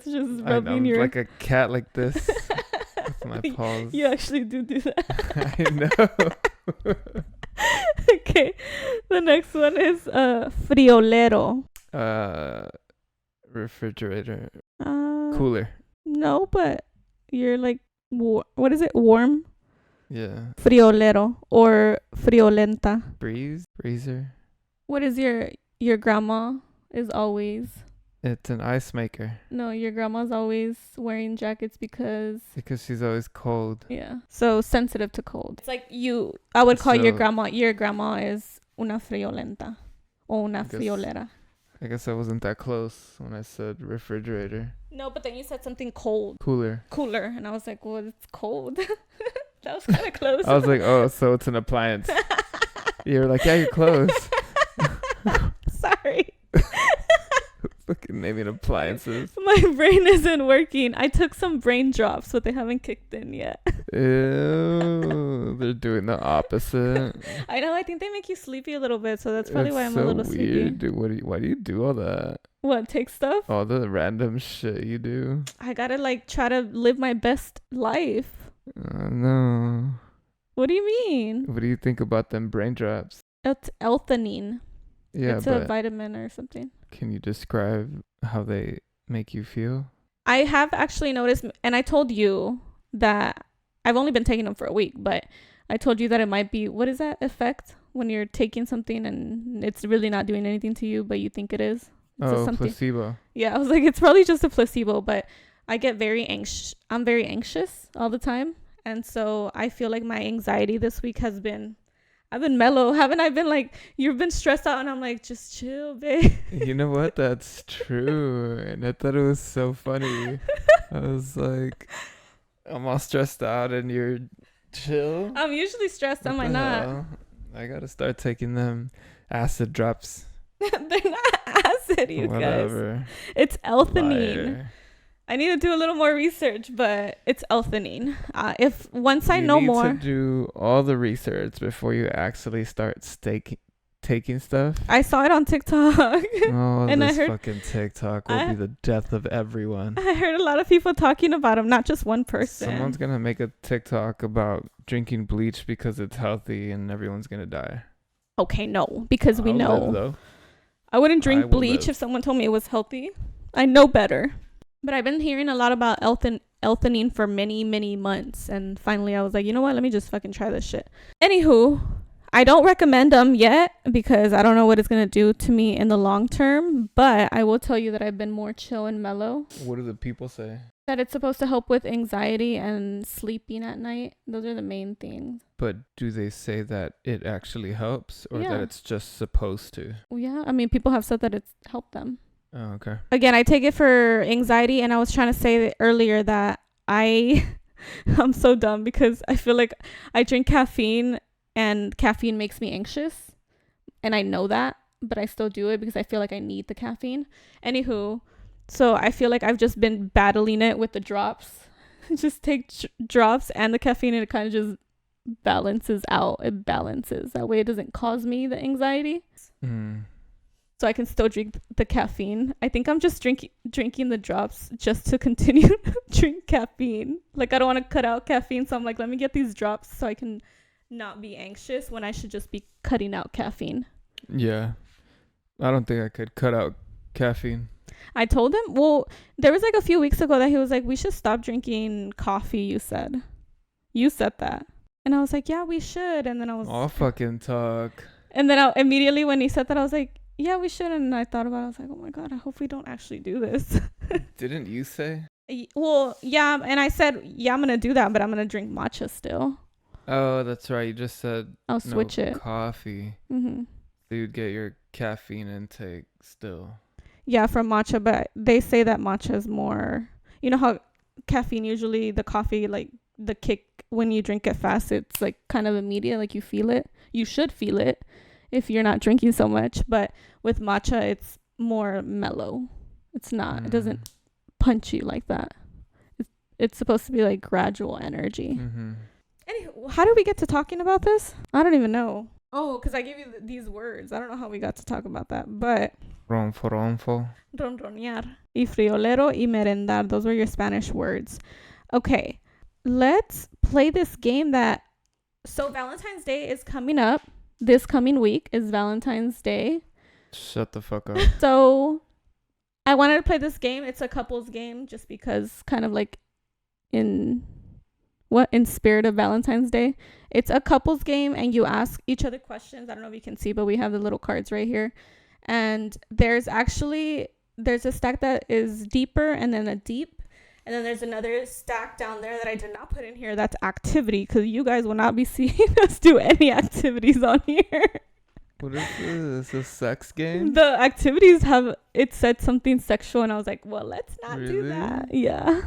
Speaker 2: just rubbing your...
Speaker 1: like a cat like this with my paws.
Speaker 2: You actually do that.
Speaker 1: I know.
Speaker 2: Okay. The next one is friolero.
Speaker 1: Refrigerator. Cooler.
Speaker 2: No, but you're like, what is it? Warm?
Speaker 1: Yeah.
Speaker 2: Friolero or friolenta.
Speaker 1: Breezer.
Speaker 2: What is your grandma is always?
Speaker 1: It's an ice maker.
Speaker 2: No, your grandma's always wearing jackets because
Speaker 1: she's always cold.
Speaker 2: Yeah. So sensitive to cold. It's like I would call your grandma is una friolenta or una friolera.
Speaker 1: I guess I wasn't that close when I said refrigerator.
Speaker 2: No, but then you said something cold.
Speaker 1: Cooler.
Speaker 2: And I was like, well, it's cold. That was kind of close.
Speaker 1: I was like, oh, so it's an appliance. You were like, yeah, you're close.
Speaker 2: Sorry.
Speaker 1: Fucking naming appliances.
Speaker 2: My brain isn't working. I took some brain drops, but they haven't kicked in yet.
Speaker 1: Ew, they're doing the opposite.
Speaker 2: I know. I think they make you sleepy a little bit, so that's probably why I'm a little
Speaker 1: weird,
Speaker 2: sleepy.
Speaker 1: Dude. Why do you do all that?
Speaker 2: What, take stuff?
Speaker 1: All the random shit you do.
Speaker 2: I gotta try to live my best life.
Speaker 1: No.
Speaker 2: What do you mean?
Speaker 1: What do you think about them brain drops?
Speaker 2: It's L-theanine.
Speaker 1: Yeah,
Speaker 2: it's a vitamin or something.
Speaker 1: Can you describe how they make you feel?
Speaker 2: I have actually noticed, and I told you that I've only been taking them for a week, but I told you that it might be, what is that effect when you're taking something and it's really not doing anything to you, but you think it is? It's
Speaker 1: placebo.
Speaker 2: Yeah, I was like, it's probably just a placebo, but I get very anxious. I'm very anxious all the time. And so I feel like my anxiety this week I've been mellow. Haven't I been like, you've been stressed out? And I'm like, just chill, babe.
Speaker 1: You know what? That's true. And I thought it was so funny. I was like, I'm all stressed out and you're chill.
Speaker 2: I'm usually stressed. Am I not?
Speaker 1: Hell? I got to start taking them acid drops.
Speaker 2: They're not acid, you
Speaker 1: Whatever.
Speaker 2: guys. It's L-theanine.
Speaker 1: Liar.
Speaker 2: I need to do a little more research, but it's L-theanine. Once I know more,
Speaker 1: you need to do all the research before you actually start taking stuff.
Speaker 2: I saw it on TikTok.
Speaker 1: Oh,
Speaker 2: and
Speaker 1: this fucking TikTok will be the death of everyone.
Speaker 2: I heard a lot of people talking about them, not just one person.
Speaker 1: Someone's gonna make a TikTok about drinking bleach because it's healthy, and everyone's gonna die.
Speaker 2: Okay, no, because we know.
Speaker 1: Live, though.
Speaker 2: I wouldn't drink bleach if someone told me it was healthy. I know better. But I've been hearing a lot about L-theanine for many, many months. And finally I was like, you know what? Let me just fucking try this shit. Anywho, I don't recommend them yet because I don't know what it's going to do to me in the long term. But I will tell you that I've been more chill and mellow.
Speaker 1: What do the people say?
Speaker 2: That it's supposed to help with anxiety and sleeping at night. Those are the main things.
Speaker 1: But do they say that it actually helps or that it's just supposed to?
Speaker 2: Well, yeah. I mean, people have said that it's helped them.
Speaker 1: Oh, okay.
Speaker 2: Again, I take it for anxiety, and I was trying to say earlier that I'm so dumb because I feel like I drink caffeine and caffeine makes me anxious, and I know that, but I still do it because I feel like I need the caffeine. Anywho, so I feel like I've just been battling it with the drops. Just take drops and the caffeine, and it kind of just balances out. It balances. That way it doesn't cause me the anxiety. so I can still drink the caffeine. I think I'm just drinking the drops just to continue to drink caffeine. Like, I don't want to cut out caffeine, so I'm like, let me get these drops so I can not be anxious when I should just be cutting out caffeine.
Speaker 1: Yeah. I don't think I could cut out caffeine.
Speaker 2: I told him, well, there was like a few weeks ago that he was like, we should stop drinking coffee, you said that. And I was like, yeah, we should. And then I was,
Speaker 1: I'll fucking talk.
Speaker 2: and then immediately when he said that, I was like, yeah, we should. And I thought about it. I was like, oh my God, I hope we don't actually do this.
Speaker 1: Didn't you say?
Speaker 2: Well, yeah. And I said, yeah, I'm going to do that, but I'm going to drink matcha still.
Speaker 1: Oh, that's right. You just said
Speaker 2: I'll switch it.
Speaker 1: Coffee.
Speaker 2: Mm-hmm.
Speaker 1: So you'd get your caffeine intake still.
Speaker 2: Yeah, from matcha. But they say that matcha is more, you know how caffeine usually, the coffee, like the kick when you drink it fast, it's like kind of immediate. Like you feel it. You should feel it if you're not drinking so much. But with matcha, it's more mellow. It's not. It doesn't punch you like that. It's supposed to be like gradual energy.
Speaker 1: Mm-hmm.
Speaker 2: Anywho, how did we get to talking about this? I don't even know. Oh, because I gave you these words. I don't know how we got to talk about that. But
Speaker 1: Ronfo.
Speaker 2: ronronear y friolero y merendar. Those were your Spanish words. Okay, let's play this game that... So Valentine's Day is coming up. This coming week is Valentine's Day.
Speaker 1: Shut the fuck up.
Speaker 2: So I wanted to play this game. It's a couples game just because kind of like in spirit of Valentine's Day. It's a couples game and you ask each other questions. I don't know if you can see, but we have the little cards right here. And there's a stack that is deeper and then a deep. And then there's another stack down there that I did not put in here. That's activity, because you guys will not be seeing us do any activities on here.
Speaker 1: What is this? A sex game?
Speaker 2: The activities it said something sexual, and I was like, well, let's not do that. Yeah.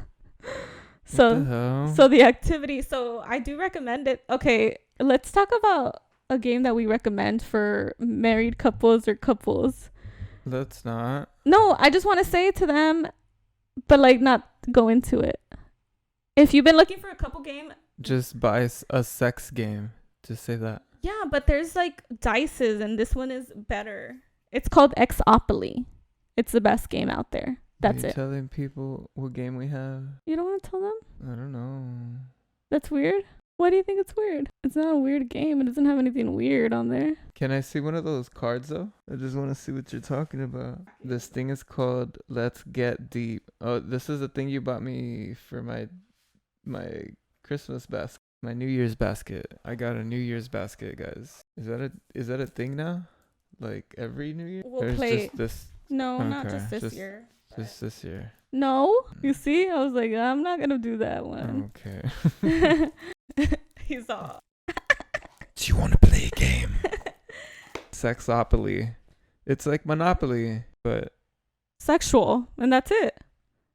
Speaker 2: So the activity. So I do recommend it. Okay, let's talk about a game that we recommend for married couples or couples.
Speaker 1: Let's not.
Speaker 2: No, I just want to say it to them, but like not go into it. If you've been looking for a couple game,
Speaker 1: just buy a sex game. Just say that.
Speaker 2: Yeah, but there's like dices, and this one is better. It's called Xopoly. It's the best game out there. That's it.
Speaker 1: Telling people what game we have?
Speaker 2: You don't want to tell them?
Speaker 1: I don't know.
Speaker 2: That's weird. Why do you think it's weird? It's not a weird game. It doesn't have anything weird on there.
Speaker 1: Can I see one of those cards though? I just want to see what you're talking about. This thing is called Let's Get Deep. Oh, this is the thing you bought me for my Christmas basket, my New Year's basket. I got a New Year's basket, guys. Is that a thing now? Like every New Year?
Speaker 2: We'll play.
Speaker 1: Just this?
Speaker 2: No,
Speaker 1: okay.
Speaker 2: not just this year.
Speaker 1: Just this year.
Speaker 2: No, you see, I was like, I'm not gonna do that one.
Speaker 1: Okay.
Speaker 2: He's all.
Speaker 1: Do you want to play a game? Sexopoly. It's like Monopoly, but
Speaker 2: sexual, and that's it.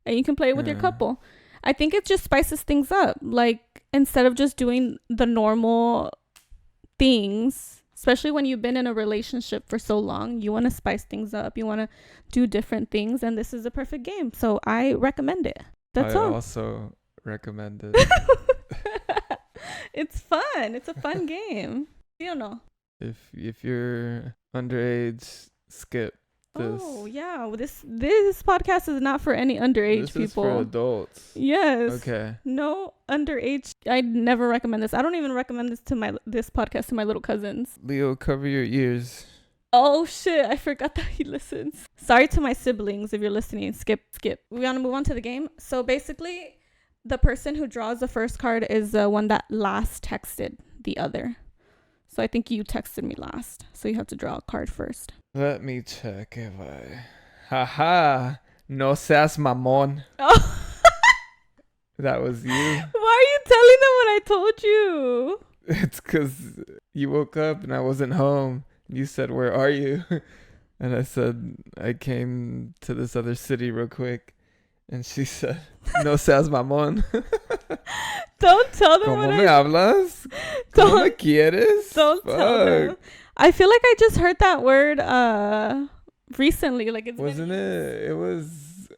Speaker 2: And you can play it with your couple. I think it just spices things up. Like, instead of just doing the normal things, especially when you've been in a relationship for so long, you want to spice things up. You want to do different things, and this is a perfect game. So I recommend it. That's all.
Speaker 1: I also recommend it.
Speaker 2: It's fun. It's a fun game. You don't know.
Speaker 1: If you're underage, skip this.
Speaker 2: Oh yeah, this podcast is not for any underage people. This is for
Speaker 1: adults.
Speaker 2: Yes.
Speaker 1: Okay. No
Speaker 2: underage. I'd never recommend this. I don't even recommend this podcast to my little cousins.
Speaker 1: Leo, cover your ears.
Speaker 2: Oh shit! I forgot that he listens. Sorry to my siblings if you're listening. Skip. We want to move on to the game. So basically, the person who draws the first card is the one that last texted the other. So I think you texted me last. So you have to draw a card first.
Speaker 1: Let me check if I... Haha! No seas mamón.
Speaker 2: Oh.
Speaker 1: That was you.
Speaker 2: Why are you telling them what I told you?
Speaker 1: It's because you woke up and I wasn't home. You said, where are you? And I said, I came to this other city real quick. And she said, no seas mamón.
Speaker 2: Don't tell them
Speaker 1: ¿Cómo me hablas? ¿Cómo me quieres?
Speaker 2: Don't tell them. I feel like I just heard that word recently. Like it's
Speaker 1: Wasn't it? It was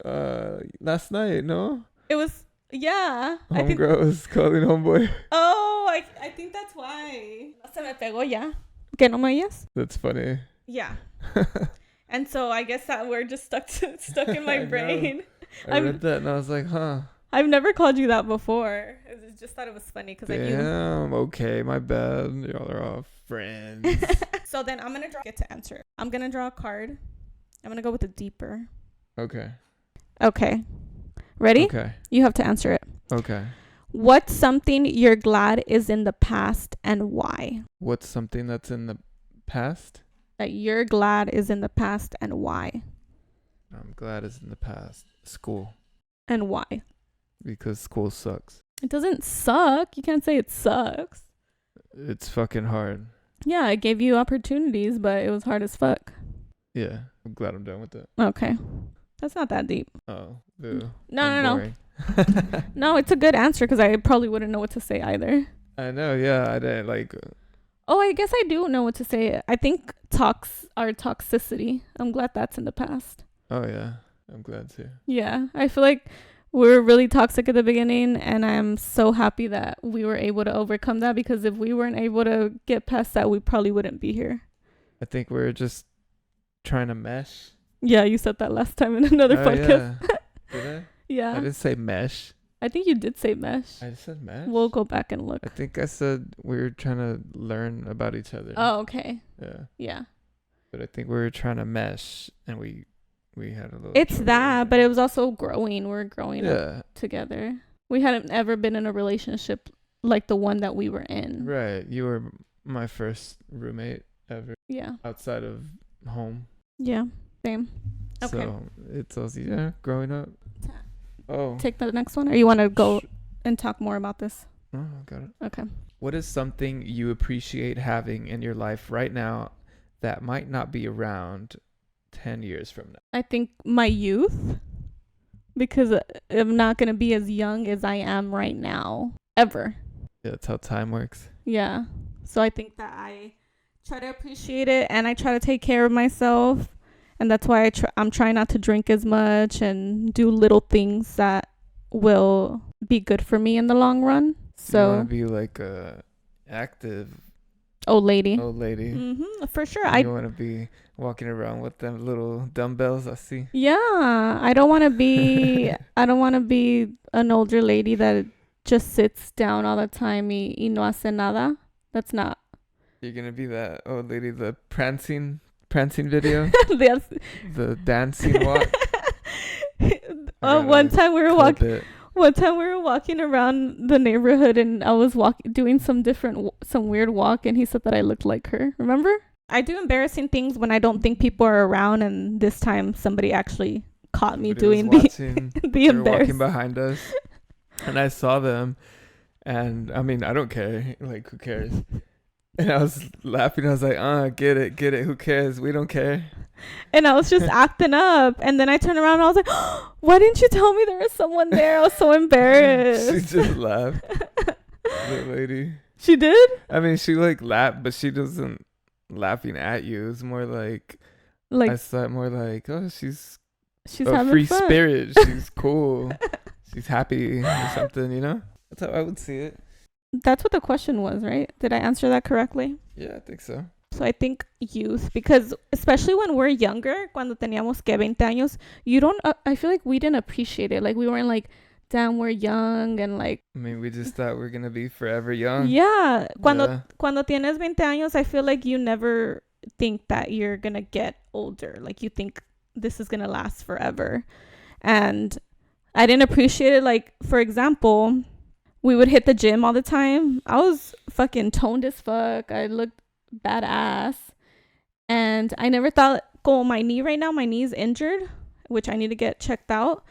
Speaker 1: last night, no?
Speaker 2: It was, yeah.
Speaker 1: Homegirl was calling homeboy.
Speaker 2: Oh, I think that's why. Se me pegó ya. ¿Que no me oyes?
Speaker 1: That's funny.
Speaker 2: Yeah. And so I guess that word just stuck in my
Speaker 1: I know.
Speaker 2: brain.
Speaker 1: I read that and I was like, huh.
Speaker 2: I've never called you that before. I just thought it was funny because I knew.
Speaker 1: Damn. Okay, my bad. Y'all are all friends.
Speaker 2: So then I'm gonna get to answer it. I'm gonna draw a card. I'm gonna go with the deeper.
Speaker 1: Okay.
Speaker 2: Okay. Ready?
Speaker 1: Okay.
Speaker 2: You have to answer it.
Speaker 1: Okay.
Speaker 2: What's something you're glad is in the past and why?
Speaker 1: What's something that's in the past?
Speaker 2: That you're glad is in the past and why?
Speaker 1: I'm glad it's in the past. School.
Speaker 2: And why?
Speaker 1: Because school sucks.
Speaker 2: It doesn't suck. You can't say it sucks.
Speaker 1: It's fucking hard.
Speaker 2: Yeah, it gave you opportunities, but it was hard as fuck.
Speaker 1: Yeah. I'm glad I'm done with it.
Speaker 2: Okay. That's not that deep.
Speaker 1: Oh. Boo.
Speaker 2: No. No, it's a good answer because I probably wouldn't know what to say either.
Speaker 1: I know, yeah. I didn't like.
Speaker 2: Oh, I guess I do know what to say. I think our toxicity. I'm glad that's in the past.
Speaker 1: Oh, yeah. I'm glad too.
Speaker 2: Yeah. I feel like we were really toxic at the beginning, and I'm so happy that we were able to overcome that, because if we weren't able to get past that, we probably wouldn't be here.
Speaker 1: I think we're just trying to mesh.
Speaker 2: Yeah, you said that last time in another podcast.
Speaker 1: Yeah. Did I?
Speaker 2: Yeah.
Speaker 1: I didn't say mesh.
Speaker 2: I think you did say mesh.
Speaker 1: I just said mesh.
Speaker 2: We'll go back and look.
Speaker 1: I think I said we were trying to learn about each other.
Speaker 2: Oh, okay.
Speaker 1: Yeah.
Speaker 2: Yeah.
Speaker 1: But I think we were trying to mesh, and we had a little.
Speaker 2: It's
Speaker 1: trouble
Speaker 2: that,
Speaker 1: with
Speaker 2: but
Speaker 1: it.
Speaker 2: it was also growing. We're growing up
Speaker 1: Yeah.
Speaker 2: together. We hadn't ever been in a relationship like the one that we were in.
Speaker 1: Right. You were my first roommate ever
Speaker 2: Yeah.
Speaker 1: outside of home.
Speaker 2: Yeah. Same. Okay.
Speaker 1: So it's also growing up. Oh.
Speaker 2: Take the next one, or you want to go and talk more about this?
Speaker 1: Oh, got it.
Speaker 2: Okay.
Speaker 1: What is something you appreciate having in your life right now that might not be around 10 years from now?
Speaker 2: I think my youth, because I'm not going to be as young as I am right now, ever.
Speaker 1: Yeah, that's how time works.
Speaker 2: Yeah. So I think that I try to appreciate it, and I try to take care of myself. And that's why I'm trying not to drink as much and do little things that will be good for me in the long run. So
Speaker 1: you want to be like a active
Speaker 2: old lady. For sure.
Speaker 1: You want to be walking around with them little dumbbells, I see.
Speaker 2: Yeah, I don't want to be an older lady that just sits down all the time y no hace nada. That's not.
Speaker 1: You're going to be that old lady, the prancing video,
Speaker 2: Yes.
Speaker 1: the dancing walk.
Speaker 2: One time we were walking around the neighborhood, and I was doing some weird walk, and he said that I looked like her. Remember? I do embarrassing things when I don't think people are around, and this time somebody actually caught me doing the embarrassing.
Speaker 1: Walking behind us, and I saw them, and I mean, I don't care. Like, who cares? And I was laughing. I was like, get it. Who cares? We don't care.
Speaker 2: And I was just acting up. And then I turned around and I was like, oh, why didn't you tell me there was someone there? I was so embarrassed.
Speaker 1: She just laughed. The lady.
Speaker 2: She did?
Speaker 1: I mean, she like laughed, but she doesn't laughing at you. It's more like I saw it more like, oh, she's a
Speaker 2: having
Speaker 1: free
Speaker 2: fun.
Speaker 1: spirit. She's cool. She's happy or something, you know? That's how I would see it.
Speaker 2: That's what the question was, right? Did I answer that correctly?
Speaker 1: Yeah, I think so.
Speaker 2: So I think youth, because especially when we're younger, cuando teníamos que 20 años, you don't, I feel like we didn't appreciate it. Like we weren't like, damn, we're young, and like.
Speaker 1: I mean, we just thought we're going to be forever young.
Speaker 2: Yeah. Cuando tienes 20 años, I feel like you never think that you're going to get older. Like you think this is going to last forever. And I didn't appreciate it. Like, for example, we would hit the gym all the time. I was fucking toned as fuck. I looked badass. And I never thought, my knee right now, my knee's injured, which I need to get checked out.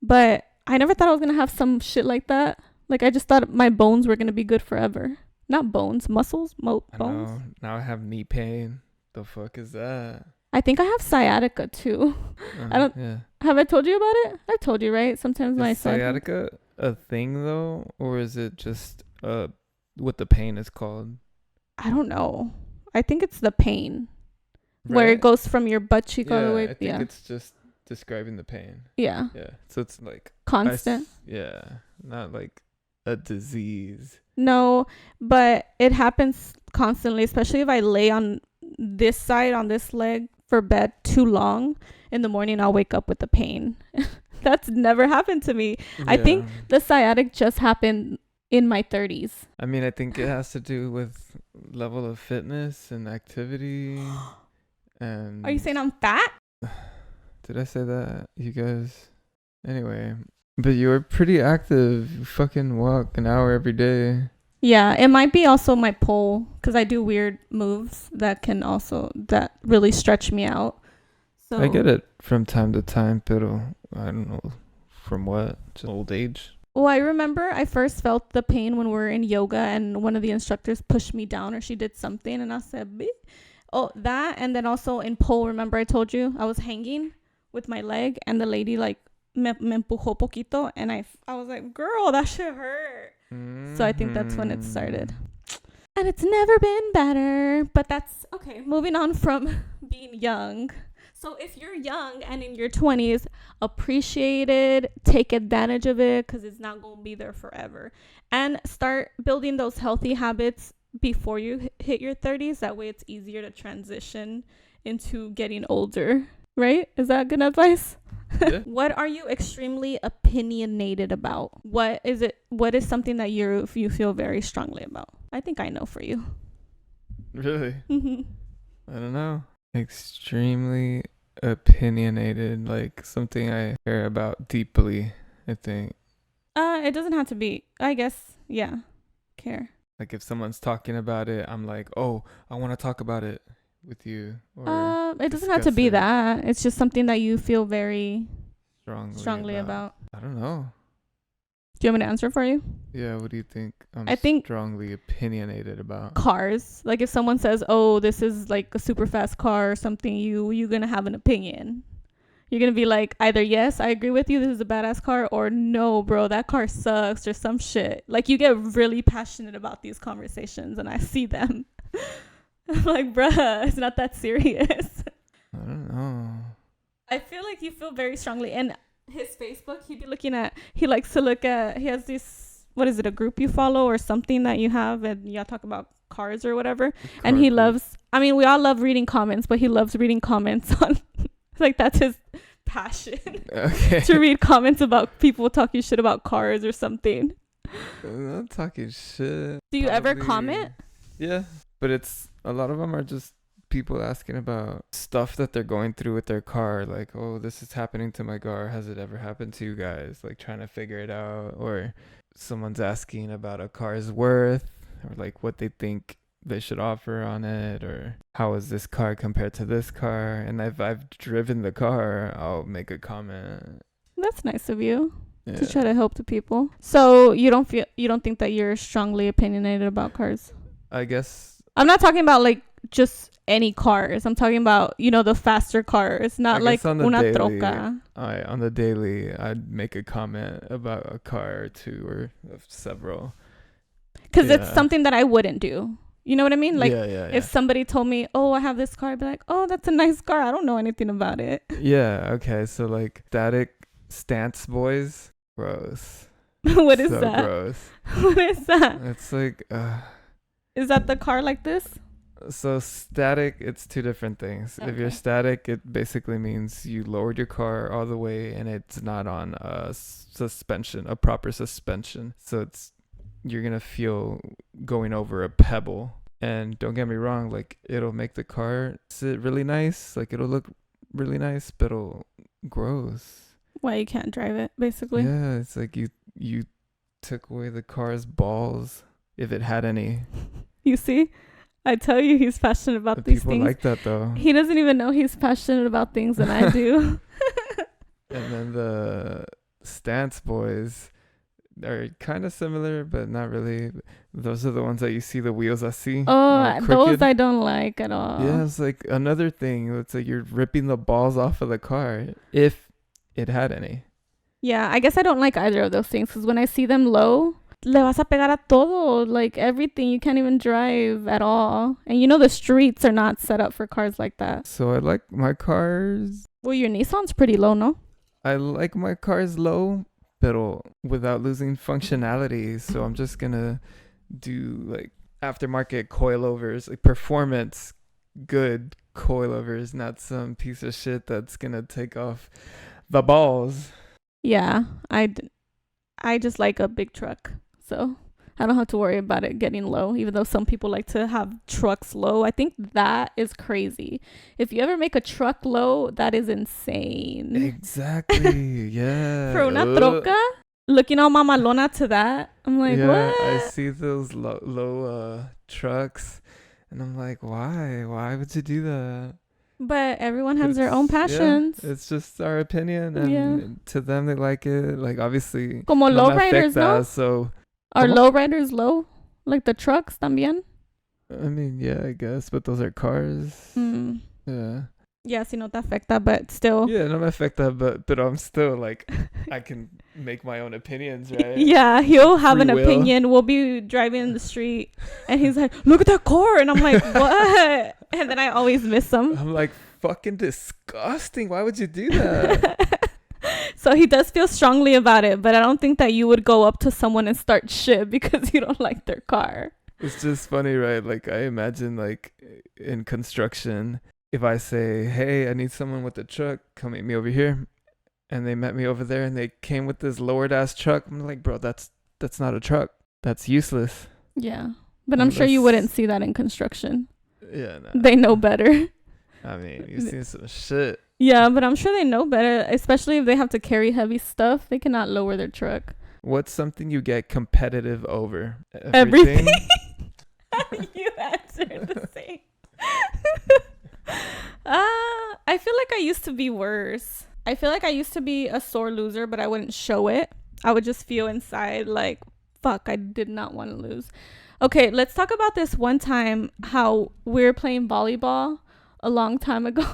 Speaker 2: But I never thought I was going to have some shit like that. Like, I just thought my bones were going to be good forever. Not bones, muscles, bones.
Speaker 1: I know. Now I have knee pain. The fuck is that?
Speaker 2: I think I have sciatica too. Have I told you about it? I've told you, right? Sometimes my
Speaker 1: sciatica a thing though, or is it just what the pain is called? I
Speaker 2: don't know. I think it's the pain, right? Where it goes from your butt cheek all the way.
Speaker 1: I think it's just describing the pain.
Speaker 2: Yeah.
Speaker 1: So it's like
Speaker 2: constant.
Speaker 1: Not like a disease.
Speaker 2: No, but it happens constantly, especially if I lay on this side, on this leg for bed too long, in the morning I'll wake up with the pain. That's never happened to me. I think the sciatic just happened in my 30s.
Speaker 1: I mean, I think it has to do with level of fitness and activity. And
Speaker 2: Are you saying I'm fat?
Speaker 1: did I say that? You guys. Anyway, but you're pretty active. You fucking walk an hour every day.
Speaker 2: Yeah, it might be also my pole because I do weird moves that really stretch me out. So
Speaker 1: I get it from time to time, but I don't know from what. Just old age.
Speaker 2: Well, I remember I first felt the pain when we were in yoga and one of the instructors pushed me down or she did something and I said, "Bleh." Oh, that. And then also in pole, remember I told you I was hanging with my leg and the lady like me empujó poquito and I was like, girl, that shit hurt. So I think that's when it started. And it's never been better. But that's okay. Moving on from being young. So if you're young and in your 20s, appreciate it, take advantage of it because it's not going to be there forever. And start building those healthy habits before you hit your 30s. That way it's easier to transition into getting older. Right? Is that good advice?
Speaker 1: Yeah.
Speaker 2: What are you extremely opinionated about? What is something that you feel very strongly about? I think I know for you.
Speaker 1: Really? I don't know. Extremely opinionated, like something I care about deeply, I think.
Speaker 2: It doesn't have to be. I guess, yeah. Care.
Speaker 1: Like if someone's talking about it, I'm like, oh, I want to talk about it with you. Or
Speaker 2: It doesn't have to be that. It's just something that you feel very
Speaker 1: strongly
Speaker 2: about.
Speaker 1: I don't know.
Speaker 2: Do you want me to answer for you?
Speaker 1: Yeah, what do you think?
Speaker 2: I think
Speaker 1: strongly opinionated about
Speaker 2: cars. Like if someone says, "Oh, this is like a super fast car" or something, you're gonna have an opinion. You're gonna be like, either yes, I agree with you, this is a badass car, or no, bro, that car sucks or some shit. Like you get really passionate about these conversations, and I see them. I'm like, bruh, it's not that serious.
Speaker 1: I don't know.
Speaker 2: I feel like you feel very strongly. And his Facebook, he likes to look at, he has this, what is it, a group you follow or something that you have, and y'all talk about cars or whatever. And he loves, I mean, we all love reading comments, but he loves reading comments on, like that's his passion.
Speaker 1: Okay.
Speaker 2: To read comments about people talking shit about cars or something.
Speaker 1: I'm not talking shit.
Speaker 2: Do you ever comment?
Speaker 1: Yeah, but a lot of them are just people asking about stuff that they're going through with their car, like, oh, this is happening to my car, has it ever happened to you guys, like trying to figure it out. Or someone's asking about a car's worth, or like what they think they should offer on it, or how is this car compared to this car. And if I've driven the car, I'll make a comment.
Speaker 2: That's nice of you. Yeah. To try to help the people. So you don't think that you're strongly opinionated about cars?
Speaker 1: I guess
Speaker 2: I'm not talking about like just any cars. I'm talking about, the faster cars, not like una troca.
Speaker 1: On the daily, I'd make a comment about a car or two or several.
Speaker 2: Because it's something that I wouldn't do. You know what I mean? Like,
Speaker 1: if
Speaker 2: somebody told me, oh, I have this car, I'd be like, oh, that's a nice car. I don't know anything about it.
Speaker 1: Yeah, okay. So, like, static stance boys, gross.
Speaker 2: What is that?
Speaker 1: Gross.
Speaker 2: What is that?
Speaker 1: It's like,
Speaker 2: is that the car like this?
Speaker 1: So static, it's two different things. Okay. If you're static, it basically means you lowered your car all the way and it's not on a proper suspension. So you're going to feel going over a pebble. And don't get me wrong, like it'll make the car sit really nice. Like it'll look really nice, but it'll gross.
Speaker 2: Why you can't drive it, basically?
Speaker 1: Yeah, it's like you took away the car's balls, if it had any.
Speaker 2: You see? I tell you, he's passionate about these things.
Speaker 1: People like that, though.
Speaker 2: He doesn't even know he's passionate about things than I do.
Speaker 1: And then the stance boys are kind of similar, but not really. Those are the ones that you see the wheels así.
Speaker 2: Oh, those I don't like at all.
Speaker 1: Yeah, it's like another thing. It's like you're ripping the balls off of the car, if it had any.
Speaker 2: Yeah, I guess I don't like either of those things, because when I see them low, le vas a pegar a todo, like everything. You can't even drive at all. And the streets are not set up for cars like that.
Speaker 1: So I like my cars.
Speaker 2: Well, your Nissan's pretty low, no?
Speaker 1: I like my cars low, but without losing functionality. So I'm just gonna do like aftermarket coilovers, like performance good coilovers, not some piece of shit that's gonna take off the balls.
Speaker 2: Yeah, I just like a big truck, so I don't have to worry about it getting low. Even though some people like to have trucks low, I think that is crazy. If you ever make a truck low, that is insane.
Speaker 1: Exactly. Yeah.
Speaker 2: For una troca, looking all mamalona to that, I'm like,
Speaker 1: yeah,
Speaker 2: what?
Speaker 1: I see those low trucks, and I'm like, why? Why would you do that?
Speaker 2: But everyone has their own passions.
Speaker 1: Yeah, it's just our opinion, and to them they like it. Like obviously,
Speaker 2: Como
Speaker 1: no me
Speaker 2: lowriders, no?
Speaker 1: afecta, so
Speaker 2: Are
Speaker 1: Como?
Speaker 2: lowriders low? Like the trucks también?
Speaker 1: I mean, yeah, I guess, but those are cars. Yeah.
Speaker 2: Yeah, si no te afecta, but still.
Speaker 1: Yeah, no me afecta, but I'm still like, I can make my own opinions, right?
Speaker 2: Yeah, he'll have
Speaker 1: Free
Speaker 2: an
Speaker 1: will.
Speaker 2: opinion. We'll be driving in the street, and he's like, "Look at that car," and I'm like, "What?" And then I always miss him.
Speaker 1: I'm like, fucking disgusting. Why would you do that?
Speaker 2: So he does feel strongly about it, but I don't think that you would go up to someone and start shit because you don't like their car.
Speaker 1: It's just funny, right? Like I imagine, like in construction, if I say, "Hey, I need someone with a truck, come meet me over here," and they met me over there, and they came with this lowered ass truck, I'm like, bro, that's not a truck. That's useless.
Speaker 2: Yeah, but I'm sure you wouldn't see that in construction.
Speaker 1: Yeah, no.
Speaker 2: They know better.
Speaker 1: I mean, you've seen some shit.
Speaker 2: Yeah, but I'm sure they know better, especially if they have to carry heavy stuff. They cannot lower their truck.
Speaker 1: What's something you get competitive over?
Speaker 2: Everything. You answered the same. I feel like I used to be worse. I feel like I used to be a sore loser, but I wouldn't show it. I would just feel inside like, fuck, I did not want to lose. Okay, let's talk about this one time how we were playing volleyball a long time ago.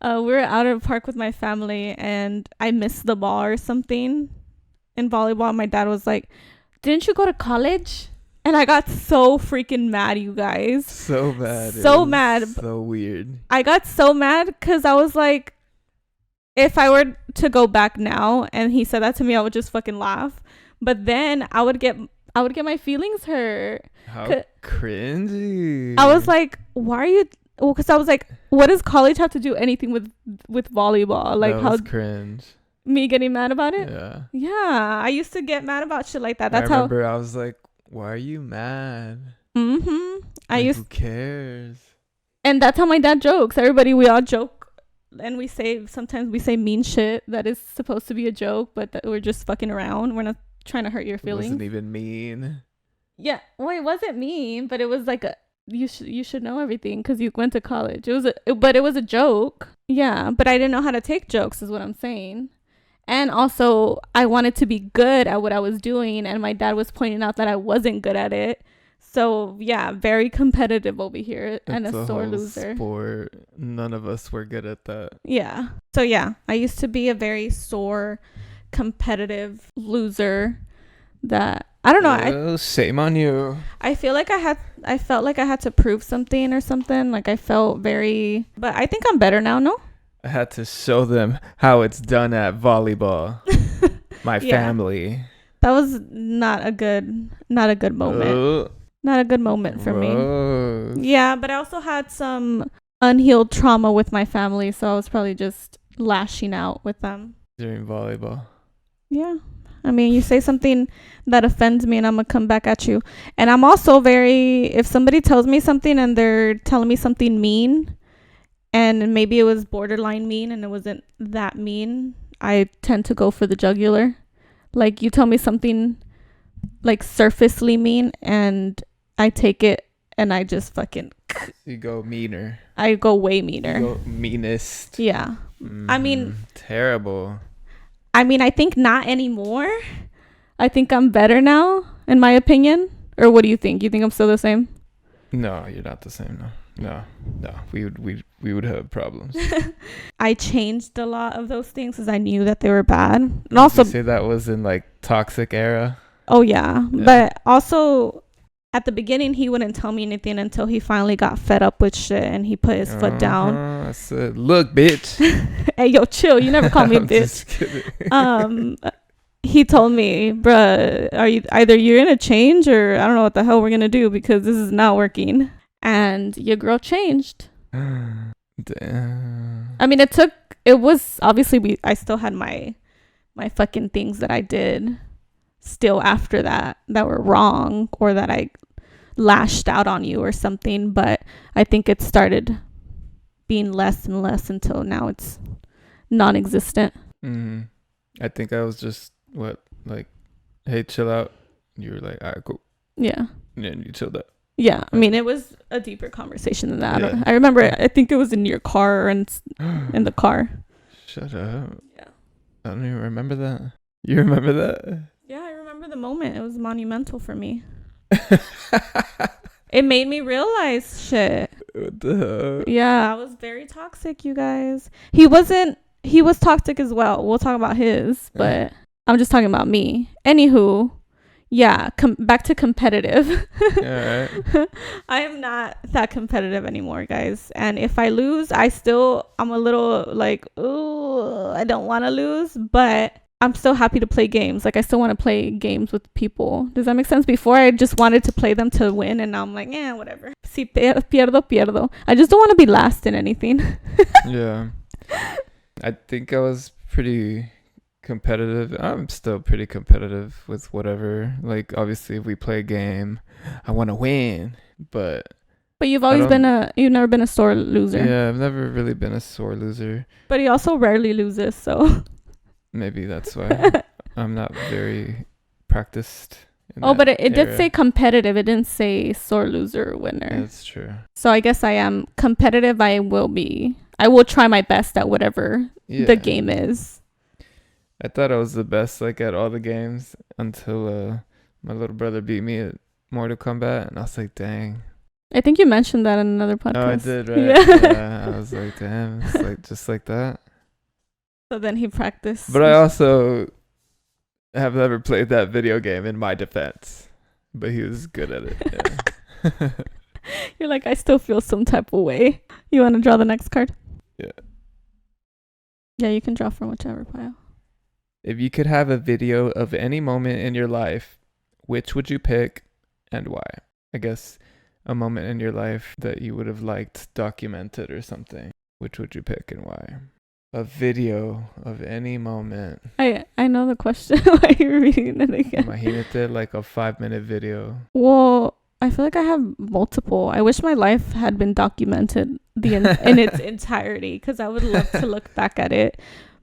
Speaker 2: We were out at a park with my family and I missed the ball or something in volleyball. My dad was like, "Didn't you go to college?" And I got so freaking mad, you guys.
Speaker 1: So bad.
Speaker 2: So mad.
Speaker 1: So weird.
Speaker 2: I got so mad because I was like, if I were to go back now and he said that to me, I would just fucking laugh. But then I would get my feelings hurt.
Speaker 1: How cringy.
Speaker 2: I was like, why are you? Well, because I was like, what does college have to do anything with volleyball? Like,
Speaker 1: that was cringe.
Speaker 2: Me getting mad about it?
Speaker 1: Yeah.
Speaker 2: Yeah, I used to get mad about shit like that.
Speaker 1: I remember I was like, why are you mad? Who cares?
Speaker 2: And that's how my dad jokes. We all joke, and sometimes we say mean shit that is supposed to be a joke, but that we're just fucking around. We're not trying to hurt your feelings.
Speaker 1: It wasn't even mean.
Speaker 2: Yeah, well, it wasn't mean, but it was like you should know everything because you went to college. But it was a joke. Yeah, but I didn't know how to take jokes, is what I'm saying. And also, I wanted to be good at what I was doing, and my dad was pointing out that I wasn't good at it. So, yeah, very competitive over here and a sore loser.
Speaker 1: Sport. None of us were good at that.
Speaker 2: Yeah. So, yeah, I used to be a very sore, competitive loser that, I don't know.
Speaker 1: Shame on you.
Speaker 2: I felt like I had to prove something or something. Like, I felt very, but I think I'm better now, no?
Speaker 1: I had to show them how it's done at volleyball. My family.
Speaker 2: That was not a good moment. Not a good moment for me. Yeah, but I also had some unhealed trauma with my family, so I was probably just lashing out with them.
Speaker 1: During volleyball.
Speaker 2: Yeah. I mean, you say something that offends me and I'm going to come back at you. And I'm also if somebody tells me something and they're telling me something mean, and maybe it was borderline mean and it wasn't that mean, I tend to go for the jugular. Like, you tell me something like surfacely mean and I take it and I just fucking...
Speaker 1: You go meaner.
Speaker 2: I go way meaner.
Speaker 1: You go meanest.
Speaker 2: Yeah. I mean...
Speaker 1: Terrible.
Speaker 2: I mean, I think not anymore. I think I'm better now, in my opinion. Or what do you think? You think I'm still the same?
Speaker 1: No, you're not the same. No. We would have problems.
Speaker 2: I changed a lot of those things because I knew that they were bad. And also,
Speaker 1: you say that was in like toxic era.
Speaker 2: Oh yeah, but also at the beginning he wouldn't tell me anything until he finally got fed up with shit and he put his foot down.
Speaker 1: I said, "Look, bitch."
Speaker 2: Hey, yo, chill. You never call me bitch.
Speaker 1: Just kidding.
Speaker 2: He told me, bruh, you're gonna change or I don't know what the hell we're gonna do because this is not working. And your girl changed.
Speaker 1: Damn.
Speaker 2: I mean, it was obviously I still had my fucking things that I did still after that were wrong, or that I lashed out on you or something, but I think it started being less and less until now it's non-existent.
Speaker 1: Mm. I think I was just like, hey, chill out. You were like, all right, cool.
Speaker 2: Yeah.
Speaker 1: And then you chilled out.
Speaker 2: Yeah, I mean, it was a deeper conversation than that.
Speaker 1: Yeah.
Speaker 2: I remember, I think it was in your car and in the car.
Speaker 1: Shut up.
Speaker 2: Yeah.
Speaker 1: I don't even remember that. You remember that?
Speaker 2: Yeah, I remember the moment. It was monumental for me. It made me realize shit.
Speaker 1: What the hell?
Speaker 2: Yeah, I was very toxic, you guys. He was toxic as well. We'll talk about his, but I'm just talking about me. Anywho, yeah, back to competitive.
Speaker 1: Alright.
Speaker 2: I am not that competitive anymore, guys. And if I lose, I'm a little like, ooh, I don't want to lose, but I'm still happy to play games. Like, I still want to play games with people. Does that make sense? Before, I just wanted to play them to win, and now I'm like, yeah, whatever. Si pierdo. I just don't want to be last in anything.
Speaker 1: Yeah. I think I was pretty competitive. I'm still pretty competitive with whatever. Like, obviously, if we play a game, I want to win. But
Speaker 2: you've always you've never been a sore loser.
Speaker 1: Yeah, I've never really been a sore loser.
Speaker 2: But he also rarely loses, so.
Speaker 1: Maybe that's why I'm not very practiced.
Speaker 2: But it did say competitive. It didn't say sore loser or winner.
Speaker 1: That's true.
Speaker 2: So I guess I am competitive. I will try my best at whatever the game is.
Speaker 1: I thought I was the best like at all the games until my little brother beat me at Mortal Kombat, and I was like, dang.
Speaker 2: I think you mentioned that in another podcast.
Speaker 1: Oh, I did, right? Yeah. I was like, damn, it's like just like that.
Speaker 2: So then he practiced.
Speaker 1: But I also have never played that video game, in my defense. But he was good at it. Yeah.
Speaker 2: You're like, I still feel some type of way. You want to draw the next card?
Speaker 1: Yeah.
Speaker 2: Yeah, you can draw from whichever pile.
Speaker 1: If you could have a video of any moment in your life, which would you pick and why? I guess a moment in your life that you would have liked documented or something. Which would you pick and why? A video of any moment.
Speaker 2: I know the question. Why are you reading it again?
Speaker 1: Imagínate like a 5-minute video.
Speaker 2: Well, I feel like I have multiple. I wish my life had been documented in its entirety, because I would love to look back at it.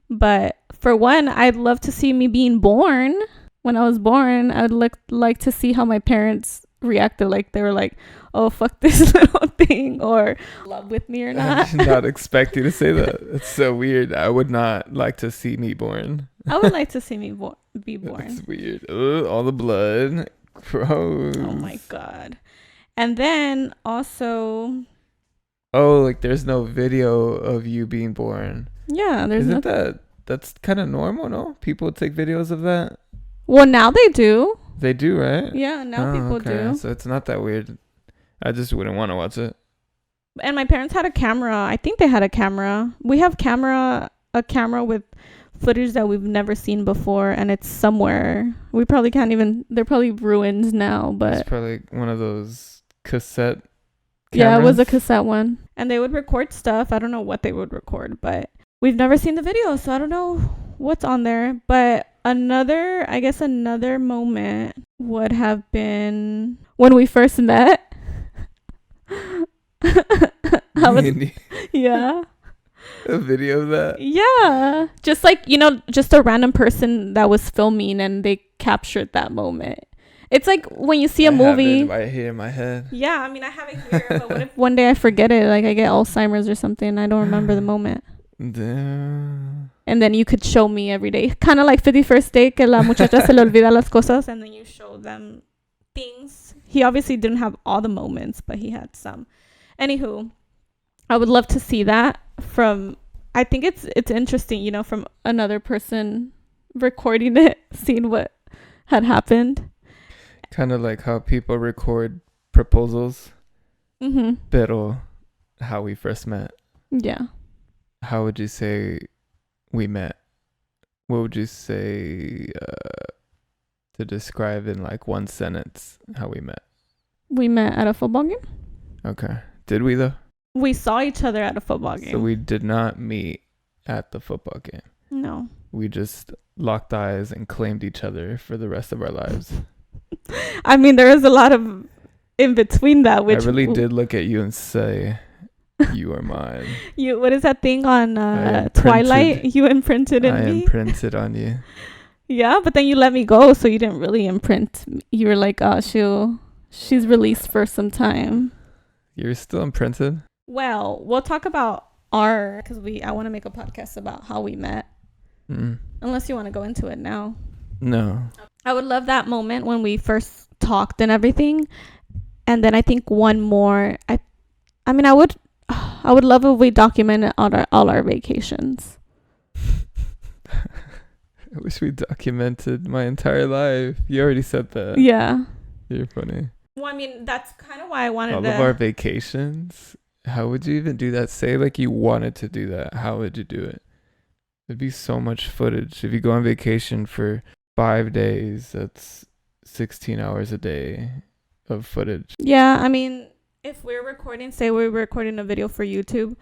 Speaker 2: But for one, I'd love to see me being born. When I was born, I would like to see how my parents reacted. Like, they were like, oh, fuck this little thing, or love with me or not.
Speaker 1: I did not expect you to say that. It's so weird. I would not like to see me born.
Speaker 2: I would like to see me be born.
Speaker 1: It's weird. Ugh, all the blood. Gross.
Speaker 2: Oh my God. And then also,
Speaker 1: oh, like there's no video of you being born.
Speaker 2: Yeah, there's
Speaker 1: Isn't that's kind of normal, no? People take videos of that?
Speaker 2: Well, now they do.
Speaker 1: They do, right?
Speaker 2: Yeah, now people do.
Speaker 1: So it's not that weird. I just wouldn't want to watch it.
Speaker 2: And my parents had a camera. I think they had a camera. We have a camera with footage that we've never seen before, and it's somewhere. We probably can't even. They're probably ruined now, but
Speaker 1: it's probably one of those cassette cameras.
Speaker 2: Yeah, it was a cassette one. And they would record stuff. I don't know what they would record, but we've never seen the video, so I don't know what's on there. But another moment would have been when we first met. Yeah.
Speaker 1: A video of that?
Speaker 2: Yeah. Just like, just a random person that was filming and they captured that moment. It's like when you see a movie.
Speaker 1: Have it right here in my head.
Speaker 2: Yeah, I mean, I have it here, but what if one day I forget it? Like, I get Alzheimer's or something and I don't remember the moment.
Speaker 1: Damn.
Speaker 2: And then you could show me every day. Kind of like 51st Day, que la muchacha se le olvida las cosas, and then you show them things. He obviously didn't have all the moments, but he had some. Anywho, I would love to see that from, I think it's interesting, from another person recording it, seeing what had happened.
Speaker 1: Kind of like how people record proposals.
Speaker 2: Mm-hmm.
Speaker 1: Pero how we first met.
Speaker 2: Yeah.
Speaker 1: How would you say we met? What would you say to describe in like one sentence how we met?
Speaker 2: We met at a football game.
Speaker 1: Okay. Did we though?
Speaker 2: We saw each other at a football game.
Speaker 1: So we did not meet at the football game.
Speaker 2: No.
Speaker 1: We just locked eyes and claimed each other for the rest of our lives.
Speaker 2: I mean, there is a lot of in between that. Which
Speaker 1: I really did look at you and say, "You are mine."
Speaker 2: What is that thing on
Speaker 1: imprinted-
Speaker 2: Twilight? You imprinted in
Speaker 1: I
Speaker 2: me.
Speaker 1: imprinted on you.
Speaker 2: Yeah, but then you let me go, so you didn't really imprint. You were like, "Oh, she's released for some time."
Speaker 1: You're still imprinted.
Speaker 2: Well, we'll talk about because I want to make a podcast about how we met. Unless you want to go into it now.
Speaker 1: No.
Speaker 2: I would love that moment when we first talked and everything. And then I think one more. I mean, I would love if we documented all our vacations.
Speaker 1: I wish we documented my entire life. You already said that.
Speaker 2: Yeah.
Speaker 1: You're funny.
Speaker 2: Well, I mean, that's kind of why I wanted
Speaker 1: all of our vacations. How would you even do that? Say like you wanted to do that. How would you do it? It'd be so much footage. If you go on vacation for 5 days, that's 16 hours a day of footage.
Speaker 2: Yeah, I mean, if we're recording, say we're recording a video for YouTube,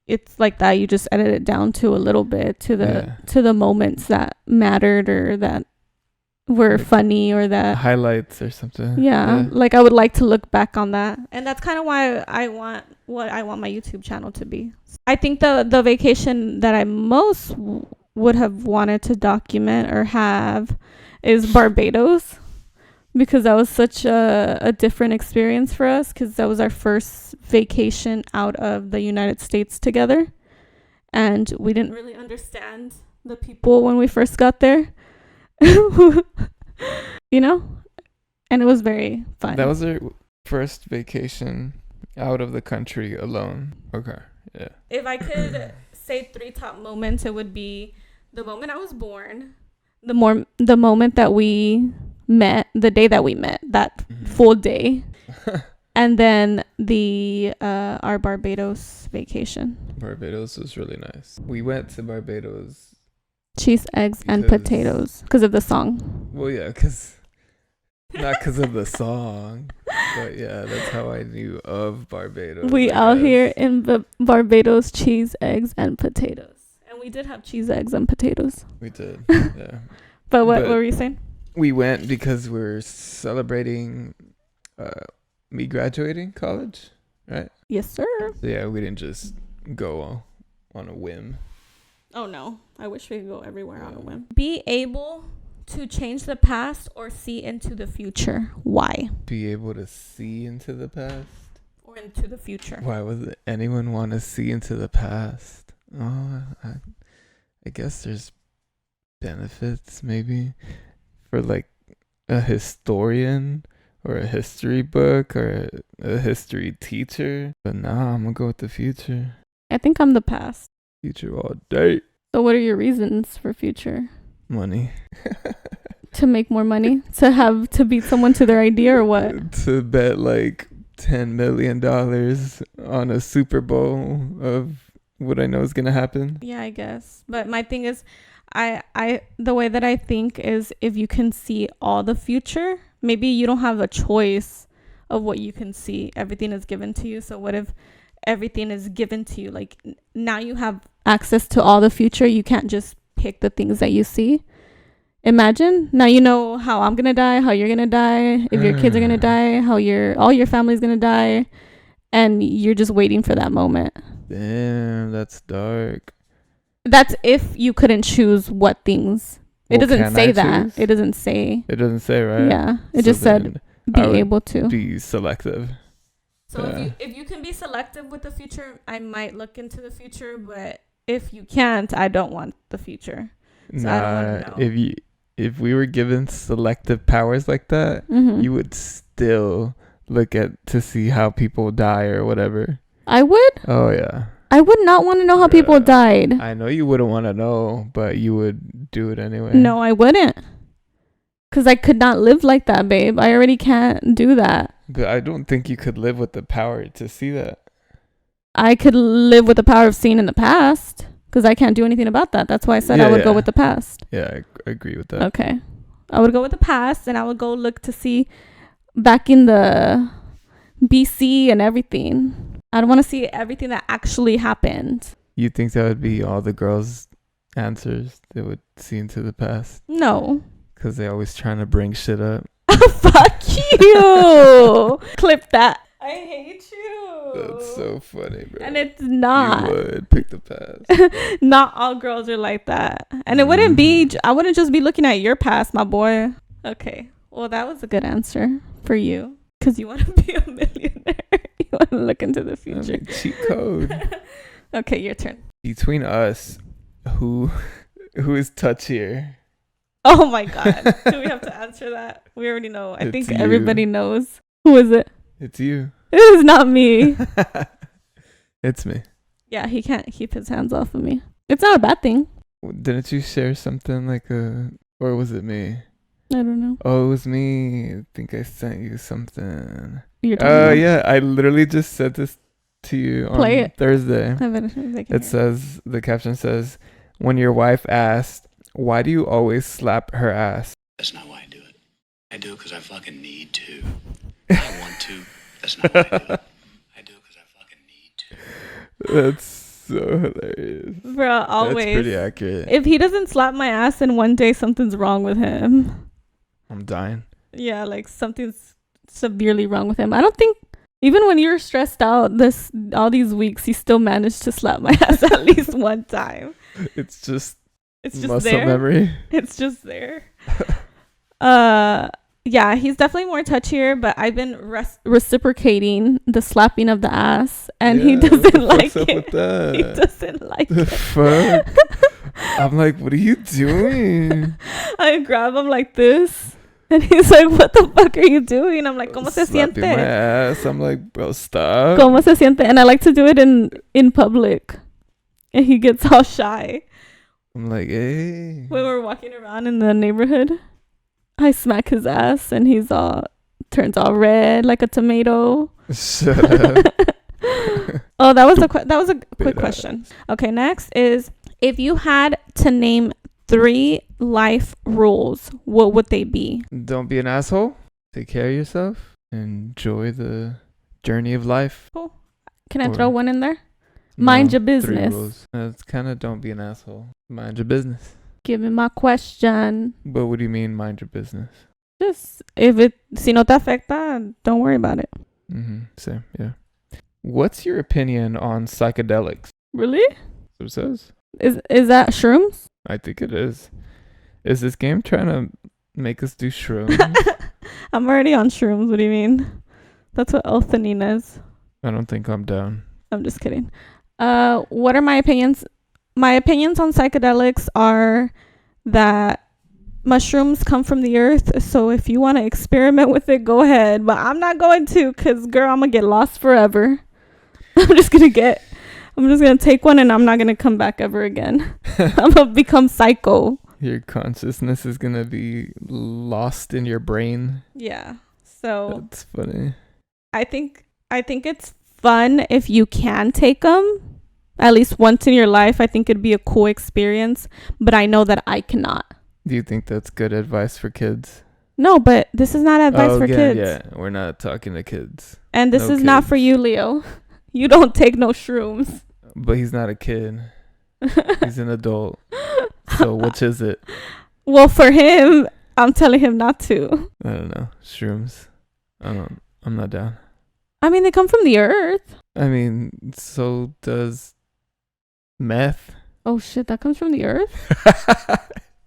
Speaker 2: it's like that. You just edit it down to a little bit to the moments that mattered or that were like funny or that
Speaker 1: highlights or something.
Speaker 2: Yeah, like I would like to look back on that, and that's kind of why I want my YouTube channel to be. I think the vacation that I most would have wanted to document or have is Barbados, because that was such a different experience for us, because that was our first vacation out of the United States together, and we didn't really understand the people when we first got there. You know, and it was very fun.
Speaker 1: That was our first vacation out of the country alone. Okay, yeah.
Speaker 2: If I could say 3 top moments, it would be the moment I was born, the moment that we met, the day that we met, that full day, and then the our Barbados vacation.
Speaker 1: Barbados was really nice. We went to Barbados.
Speaker 2: Cheese, eggs, and potatoes. Because of the song.
Speaker 1: Well, yeah, not because of the song. But yeah, that's how I knew of Barbados.
Speaker 2: We out here in Barbados, cheese, eggs, and potatoes. And we did have cheese, eggs, and potatoes.
Speaker 1: We did, yeah.
Speaker 2: But what were you saying?
Speaker 1: We went because we're celebrating me graduating college, right?
Speaker 2: Yes, sir.
Speaker 1: So yeah, we didn't just go on a whim.
Speaker 2: Oh, no. I wish we could go everywhere on a whim. Be able to change the past or see into the future. Why?
Speaker 1: Be able to see into the past?
Speaker 2: Or into the future.
Speaker 1: Why would anyone want to see into the past? Oh, I guess there's benefits maybe for like a historian or a history book or a history teacher. But nah, I'm going to go with the future.
Speaker 2: I think I'm the past.
Speaker 1: Future all day.
Speaker 2: So what are your reasons for future?
Speaker 1: Money.
Speaker 2: To make more money? To beat someone to their idea or what?
Speaker 1: To bet like $10 million on a Super Bowl of what I know is going to happen.
Speaker 2: Yeah, I guess. But my thing is, the way that I think is, if you can see all the future, maybe you don't have a choice of what you can see. Everything is given to you. So what if everything is given to you? Like, now you have access to all the future. You can't just pick the things that you see. Imagine now you know how I'm gonna die, how you're gonna die, if your kids are gonna die, how all your family's gonna die, and you're just waiting for that moment.
Speaker 1: Damn, that's dark.
Speaker 2: That's if you couldn't choose what things. It doesn't say that. It doesn't say.
Speaker 1: It doesn't say, right?
Speaker 2: Yeah, it just said be able to
Speaker 1: be selective.
Speaker 2: So if you can be selective with the future, I might look into the future, but if you can't, I don't want the future. So I don't want to know.
Speaker 1: If we were given selective powers like that, you would still look to see how people die or whatever.
Speaker 2: I would?
Speaker 1: Oh, yeah.
Speaker 2: I would not want to know how people died.
Speaker 1: I know you wouldn't want to know, but you would do it anyway.
Speaker 2: No, I wouldn't. Because I could not live like that, babe. I already can't do that.
Speaker 1: But I don't think you could live with the power to see that.
Speaker 2: I could live with the power of seeing in the past, because I can't do anything about that. That's why I said I would go with the past.
Speaker 1: Yeah, I agree with that.
Speaker 2: Okay. I would go with the past, and I would go look to see back in the BC and everything. I don't want to see everything that actually happened.
Speaker 1: You think that would be all the girls' answers they would see into the past?
Speaker 2: No.
Speaker 1: Because they always trying to bring shit up.
Speaker 2: Fuck you. Clip that. I hate you.
Speaker 1: That's so funny, bro.
Speaker 2: And it's not.
Speaker 1: You would pick the past.
Speaker 2: Not all girls are like that. And it wouldn't be, I wouldn't just be looking at your past, my boy. Okay. Well, that was a good answer for you. Because you want to be a millionaire. You want to look into the future.
Speaker 1: Cheat code.
Speaker 2: Okay, your turn.
Speaker 1: Between us, who is touchier?
Speaker 2: Oh my God. Do we have to answer that? We already know. I think
Speaker 1: It's
Speaker 2: everybody
Speaker 1: you.
Speaker 2: knows. Who is it?
Speaker 1: It's you.
Speaker 2: It is not me.
Speaker 1: It's me.
Speaker 2: Yeah, he can't keep his hands off of me. It's not a bad thing.
Speaker 1: Didn't you share something like or was it me?
Speaker 2: I don't know.
Speaker 1: Oh, it was me. I think I sent you something.
Speaker 2: You're talking about.
Speaker 1: Yeah, I literally just said this to you on
Speaker 2: Play it.
Speaker 1: Thursday.
Speaker 2: I bet they can
Speaker 1: It
Speaker 2: hear.
Speaker 1: says, the caption says, when your wife asked, why do you always slap her ass?
Speaker 3: That's not why I do it. I do it because I fucking need to. I want to. That's not why I do it. I do it because I fucking need to.
Speaker 1: That's so hilarious.
Speaker 2: Bro, always.
Speaker 1: That's pretty accurate.
Speaker 2: If he doesn't slap my ass in one day, something's wrong with him.
Speaker 1: I'm dying.
Speaker 2: Yeah, like something's severely wrong with him. I don't think even when you're stressed out all these weeks, he still managed to slap my ass at least one time.
Speaker 1: It's just
Speaker 2: Muscle
Speaker 1: there. Memory.
Speaker 2: It's just there. Yeah, he's definitely more touchier, but I've been reciprocating the slapping of the ass, and he doesn't like it. He doesn't like
Speaker 1: the
Speaker 2: it.
Speaker 1: Fuck? I'm like, what are you doing?
Speaker 2: I grab him like this, and he's like, "What the fuck are you doing?" I'm like, "Cómo se siente?"
Speaker 1: My ass. I'm like, bro, stop.
Speaker 2: ¿Cómo se siente? And I like to do it in public, and he gets all shy.
Speaker 1: I'm like, hey.
Speaker 2: When we're walking around in the neighborhood, I smack his ass, and he's turns all red like a tomato.
Speaker 1: Shut up.
Speaker 2: Oh, that was a quick question. Okay, next is, if you had to name 3 life rules, what would they be?
Speaker 1: Don't be an asshole. Take care of yourself. Enjoy the journey of life.
Speaker 2: Cool. Can I throw one in there?
Speaker 1: No,
Speaker 2: Mind your
Speaker 1: 3
Speaker 2: business.
Speaker 1: rules. It's kind of don't be an asshole. Mind your business.
Speaker 2: Give me my question.
Speaker 1: But what do you mean, mind your business?
Speaker 2: Just si no te afecta, don't worry about it.
Speaker 1: Same, yeah. What's your opinion on psychedelics?
Speaker 2: Really?
Speaker 1: So it says.
Speaker 2: Is that shrooms?
Speaker 1: I think it is. Is this game trying to make us do shrooms?
Speaker 2: I'm already on shrooms. What do you mean? That's what L-theanine is.
Speaker 1: I don't think I'm down.
Speaker 2: I'm just kidding. What are my opinions? My opinions on psychedelics are that mushrooms come from the earth. So if you want to experiment with it, go ahead. But I'm not going to, because, girl, I'm going to get lost forever. I'm just going to take one, and I'm not going to come back ever again. I'm going to become psycho.
Speaker 1: Your consciousness is going to be lost in your brain.
Speaker 2: Yeah. So
Speaker 1: that's funny.
Speaker 2: I think it's fun if you can take them. At least once in your life, I think it'd be a cool experience, but I know that I cannot.
Speaker 1: Do you think that's good advice for kids?
Speaker 2: No, but this is not advice for kids.
Speaker 1: Yeah, we're not talking to kids.
Speaker 2: And this is not for you, Leo. You don't take no shrooms.
Speaker 1: But he's not a kid. He's an adult. So which is it?
Speaker 2: Well, for him, I'm telling him not to.
Speaker 1: I don't know. Shrooms. I'm not down.
Speaker 2: I mean, they come from the earth.
Speaker 1: I mean, so does meth.
Speaker 2: Oh shit, that comes from the earth?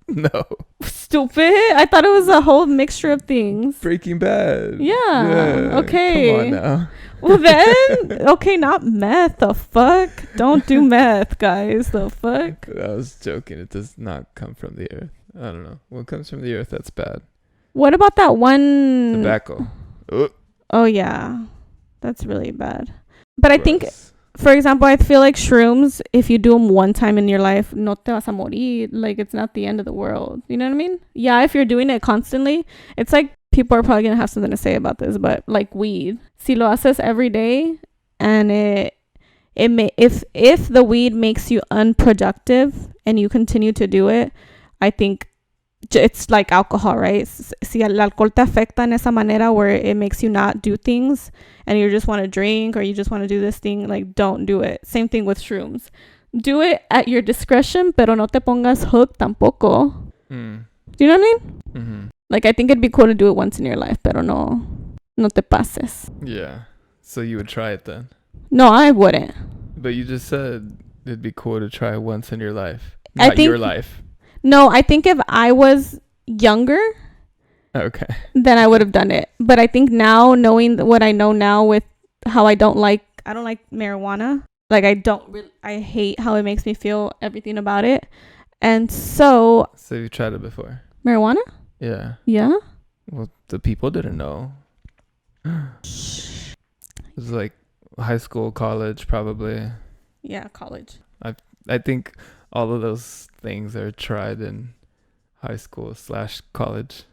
Speaker 1: No.
Speaker 2: Stupid. I thought it was a whole mixture of things.
Speaker 1: Breaking Bad.
Speaker 2: Yeah. Okay.
Speaker 1: Come on now.
Speaker 2: Well then, okay, not meth. The fuck? Don't do meth, guys. The fuck?
Speaker 1: I was joking. It does not come from the earth. I don't know. What comes from the earth, that's bad.
Speaker 2: What about that one?
Speaker 1: Tobacco.
Speaker 2: Oh yeah. That's really bad. But I
Speaker 1: Gross.
Speaker 2: think, for example, I feel like shrooms, if you do them one time in your life, no te vas a morir. Like, it's not the end of the world. You know what I mean? Yeah, if you're doing it constantly, it's like, people are probably going to have something to say about this, but like weed. Si lo haces every day, and if the weed makes you unproductive and you continue to do it, I think it's like alcohol, right? Si el alcohol te afecta en esa manera where it makes you not do things and you just want to drink or you just want to do this thing, like don't do it. Same thing with shrooms. Do it at your discretion, pero no te pongas hooked tampoco. Do you know what I mean?
Speaker 1: Mm-hmm.
Speaker 2: Like, I think it'd be cool to do it once in your life, pero no te pases.
Speaker 1: Yeah. So you would try it then?
Speaker 2: No, I wouldn't.
Speaker 1: But you just said it'd be cool to try once in your life.
Speaker 2: I
Speaker 1: Not
Speaker 2: think-
Speaker 1: your life.
Speaker 2: No, I think if I was younger,
Speaker 1: Okay.
Speaker 2: then I would have done it. But I think now, knowing what I know now with how I don't like marijuana. Like, I hate how it makes me feel, everything about it. And so
Speaker 1: you tried it before?
Speaker 2: marijuana?
Speaker 1: Yeah.
Speaker 2: Yeah.
Speaker 1: Well, the people didn't know. It was like high school, college, probably.
Speaker 2: Yeah, college.
Speaker 1: I think all of those things are tried in high school / college.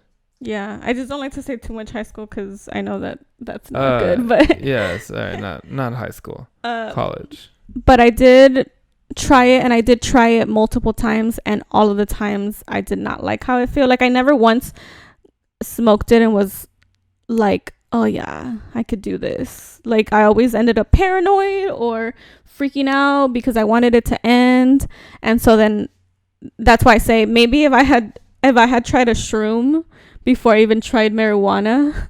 Speaker 2: Yeah, I just don't like to say too much high school because I know that's not good. But
Speaker 1: yeah, sorry, not high school, college.
Speaker 2: But I did try it, and I did try it multiple times, and all of the times I did not like how it feel. Like, I never once smoked it and was like, oh yeah, I could do this. Like, I always ended up paranoid or freaking out because I wanted it to end. And so then that's why I say maybe if I had tried a shroom before I even tried marijuana,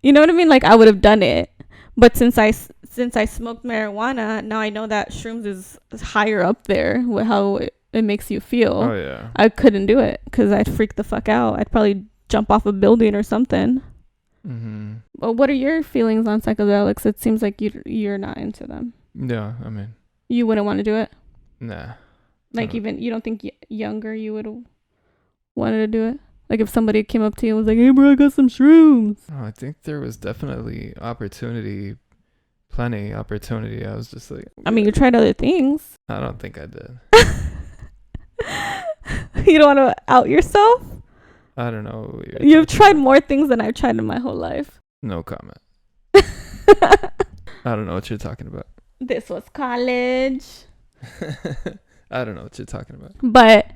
Speaker 2: you know what I mean? Like, I would have done it. But since I smoked marijuana, now I know that shrooms is higher up there with how it makes you feel.
Speaker 1: Oh yeah.
Speaker 2: I couldn't do it because I'd freak the fuck out. I'd probably jump off a building or something.
Speaker 1: Mm-hmm.
Speaker 2: Well, what are your feelings on psychedelics? It seems like you're not into them.
Speaker 1: Yeah, I mean,
Speaker 2: You wouldn't want to do it?
Speaker 1: nah.
Speaker 2: Like, even you don't think younger you would wanted to do it? Like, if somebody came up to you and was like, hey bro, I got some shrooms.
Speaker 1: Oh, I think there was definitely plenty opportunity. I was just like,
Speaker 2: I mean, you tried other things.
Speaker 1: I don't think I did.
Speaker 2: You don't want to out yourself?
Speaker 1: I don't know. What
Speaker 2: You've tried more things than I've tried in my whole life.
Speaker 1: No comment. I don't know what you're talking about.
Speaker 2: This was college.
Speaker 1: I don't know what you're talking about.
Speaker 2: But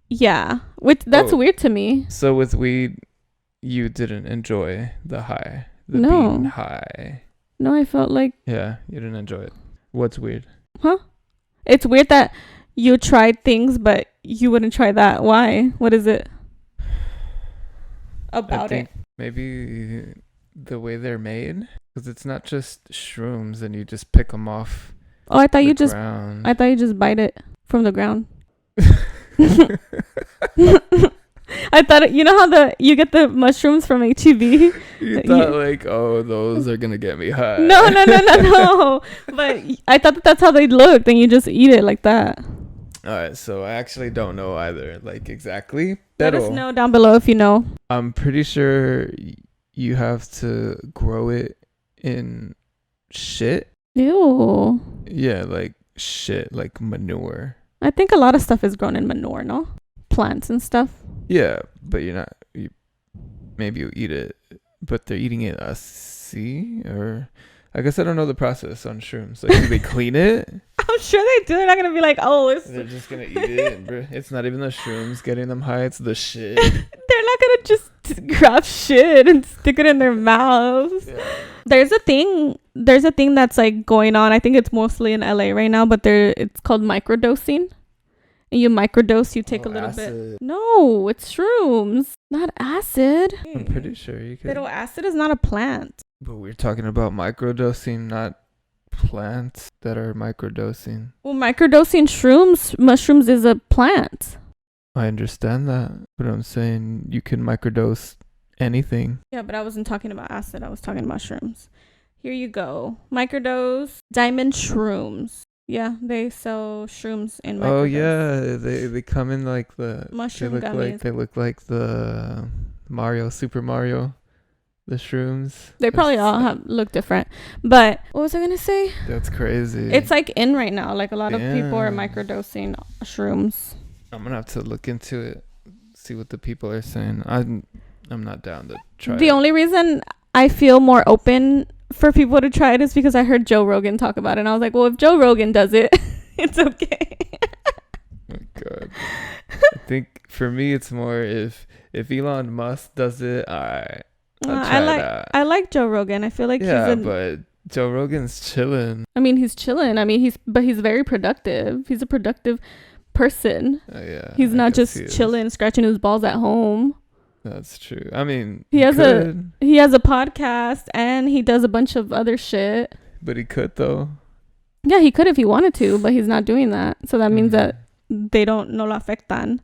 Speaker 2: yeah, that's weird to me.
Speaker 1: So with weed, you didn't enjoy the high, the
Speaker 2: No.
Speaker 1: being high.
Speaker 2: No, I felt like,
Speaker 1: Yeah, you didn't enjoy it. What's weird?
Speaker 2: huh? It's weird that you tried things, but you wouldn't try that. Why? What is it about
Speaker 1: I think
Speaker 2: it?
Speaker 1: maybe the way they're made, because it's not just shrooms and you just pick them off.
Speaker 2: Oh, I thought you
Speaker 1: ground.
Speaker 2: I thought you just bite it from the ground. I thought you know how you get the mushrooms from HEB?
Speaker 1: You thought like, oh, those are gonna get me high.
Speaker 2: No. But I thought that's how they looked, and you just eat it like that.
Speaker 1: All right, so I actually don't know either, like exactly.
Speaker 2: Let
Speaker 1: Pero
Speaker 2: us know down below if you know.
Speaker 1: I'm pretty sure you have to grow it in shit.
Speaker 2: Ew.
Speaker 1: Yeah, like shit, like manure.
Speaker 2: I think a lot of stuff is grown in manure, no? Plants and stuff.
Speaker 1: Yeah, but maybe you eat it, but they're eating it or I guess I don't know the process on shrooms. Like, do they clean it?
Speaker 2: I'm sure they do. They're not gonna be like, oh,
Speaker 1: They're just gonna eat it. It's not even the shrooms getting them high. It's the shit.
Speaker 2: They're not gonna just grab shit and stick it in their mouths.
Speaker 1: Yeah.
Speaker 2: There's a thing that's like going on. I think it's mostly in LA right now, but it's called microdosing. And you microdose, you take a little bit. No, it's shrooms, not acid.
Speaker 1: I'm pretty sure you could.
Speaker 2: Pero acid is not a plant.
Speaker 1: But we're talking about microdosing, not plants that are microdosing.
Speaker 2: Well, microdosing mushrooms is a plant.
Speaker 1: I understand that, but I'm saying you can microdose anything.
Speaker 2: Yeah, but I wasn't talking about acid. I was talking about shrooms. Here you go. Microdose diamond shrooms. Yeah, they sell shrooms in microdose.
Speaker 1: Oh yeah, they come in like the
Speaker 2: Mushroom gummies.
Speaker 1: They look like the Super Mario, the shrooms.
Speaker 2: They probably all look different. But what was I gonna say?
Speaker 1: That's crazy.
Speaker 2: It's like in right now. Like, a lot of people are
Speaker 1: Damn.
Speaker 2: microdosing shrooms.
Speaker 1: I'm gonna have to look into it, see what the people are saying. I'm not down to try.
Speaker 2: The only reason I feel more open for people to try it is because I heard Joe Rogan talk about it, and I was like, well, if Joe Rogan does it, it's okay.
Speaker 1: God. I think for me it's more if Elon Musk does it, I'll try that.
Speaker 2: I like Joe Rogan. I feel like
Speaker 1: but Joe Rogan's chilling.
Speaker 2: I mean, he's chilling. I mean, he's very productive. He's a productive person.
Speaker 1: Yeah.
Speaker 2: He's not just chilling, scratching his balls at home.
Speaker 1: That's true. I mean,
Speaker 2: he has a podcast and he does a bunch of other shit.
Speaker 1: But he could though.
Speaker 2: Yeah, he could if he wanted to, but he's not doing that. So that means that they don't no lo afectan.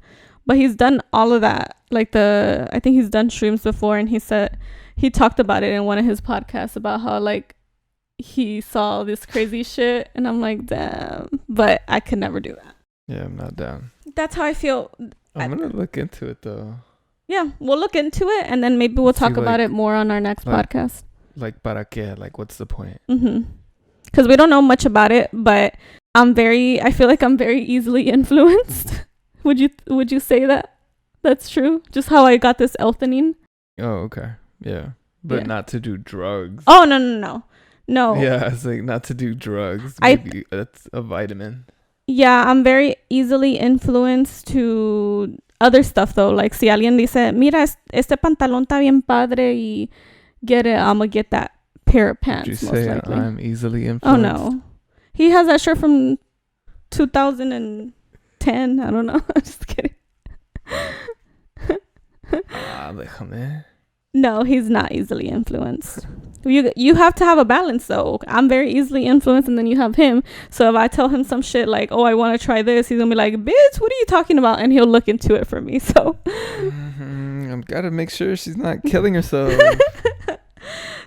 Speaker 2: But he's done all of that. Like I think he's done shrooms before, and he talked about it in one of his podcasts about how like he saw this crazy shit, and I'm like, damn. But I could never do that.
Speaker 1: Yeah, I'm not down.
Speaker 2: That's how I feel.
Speaker 1: I'm gonna look into it though.
Speaker 2: Yeah, we'll look into it, and then maybe we'll talk about it more on our next podcast.
Speaker 1: Like, para qué? Like, what's the point?
Speaker 2: Because we don't know much about it, but I feel like I'm very easily influenced. Would you say that? That's true? Just how I got this L-theanine?
Speaker 1: Oh, okay. Yeah. But not to do drugs.
Speaker 2: Oh, no.
Speaker 1: Yeah, it's like not to do drugs. Maybe that's a vitamin. Yeah,
Speaker 2: I'm very easily influenced to other stuff though. Like, si alguien dice, mira, este pantalón está bien padre y get it, I'm gonna get that pair of pants.
Speaker 1: Did you
Speaker 2: most
Speaker 1: say
Speaker 2: likely.
Speaker 1: I'm easily influenced?
Speaker 2: Oh, no. He has that shirt from 2010. I don't know. I'm just kidding.
Speaker 1: Déjame.
Speaker 2: No, he's not easily influenced. You have to have a balance though. I'm very easily influenced, and then you have him. So if I tell him some shit like, oh, I want to try this, he's gonna be like, bitch, what are you talking about? And he'll look into it for me. So
Speaker 1: I've got to make sure she's not killing herself.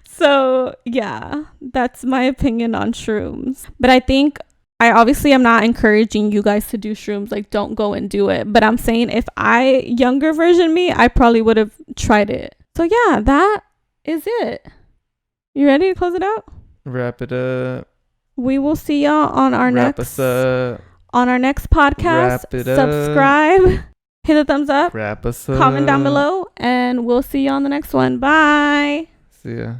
Speaker 2: So yeah, that's my opinion on shrooms. But I think I obviously am not encouraging you guys to do shrooms. Like, don't go and do it. But I'm saying if younger version me, I probably would have tried it. So yeah, that is it. You ready to close it out?
Speaker 1: Wrap it up.
Speaker 2: We will see y'all on our next podcast.
Speaker 1: Wrap it up.
Speaker 2: Subscribe. Hit the thumbs up.
Speaker 1: Wrap us up.
Speaker 2: Comment down below. And we'll see you on the next one. Bye.
Speaker 1: See ya.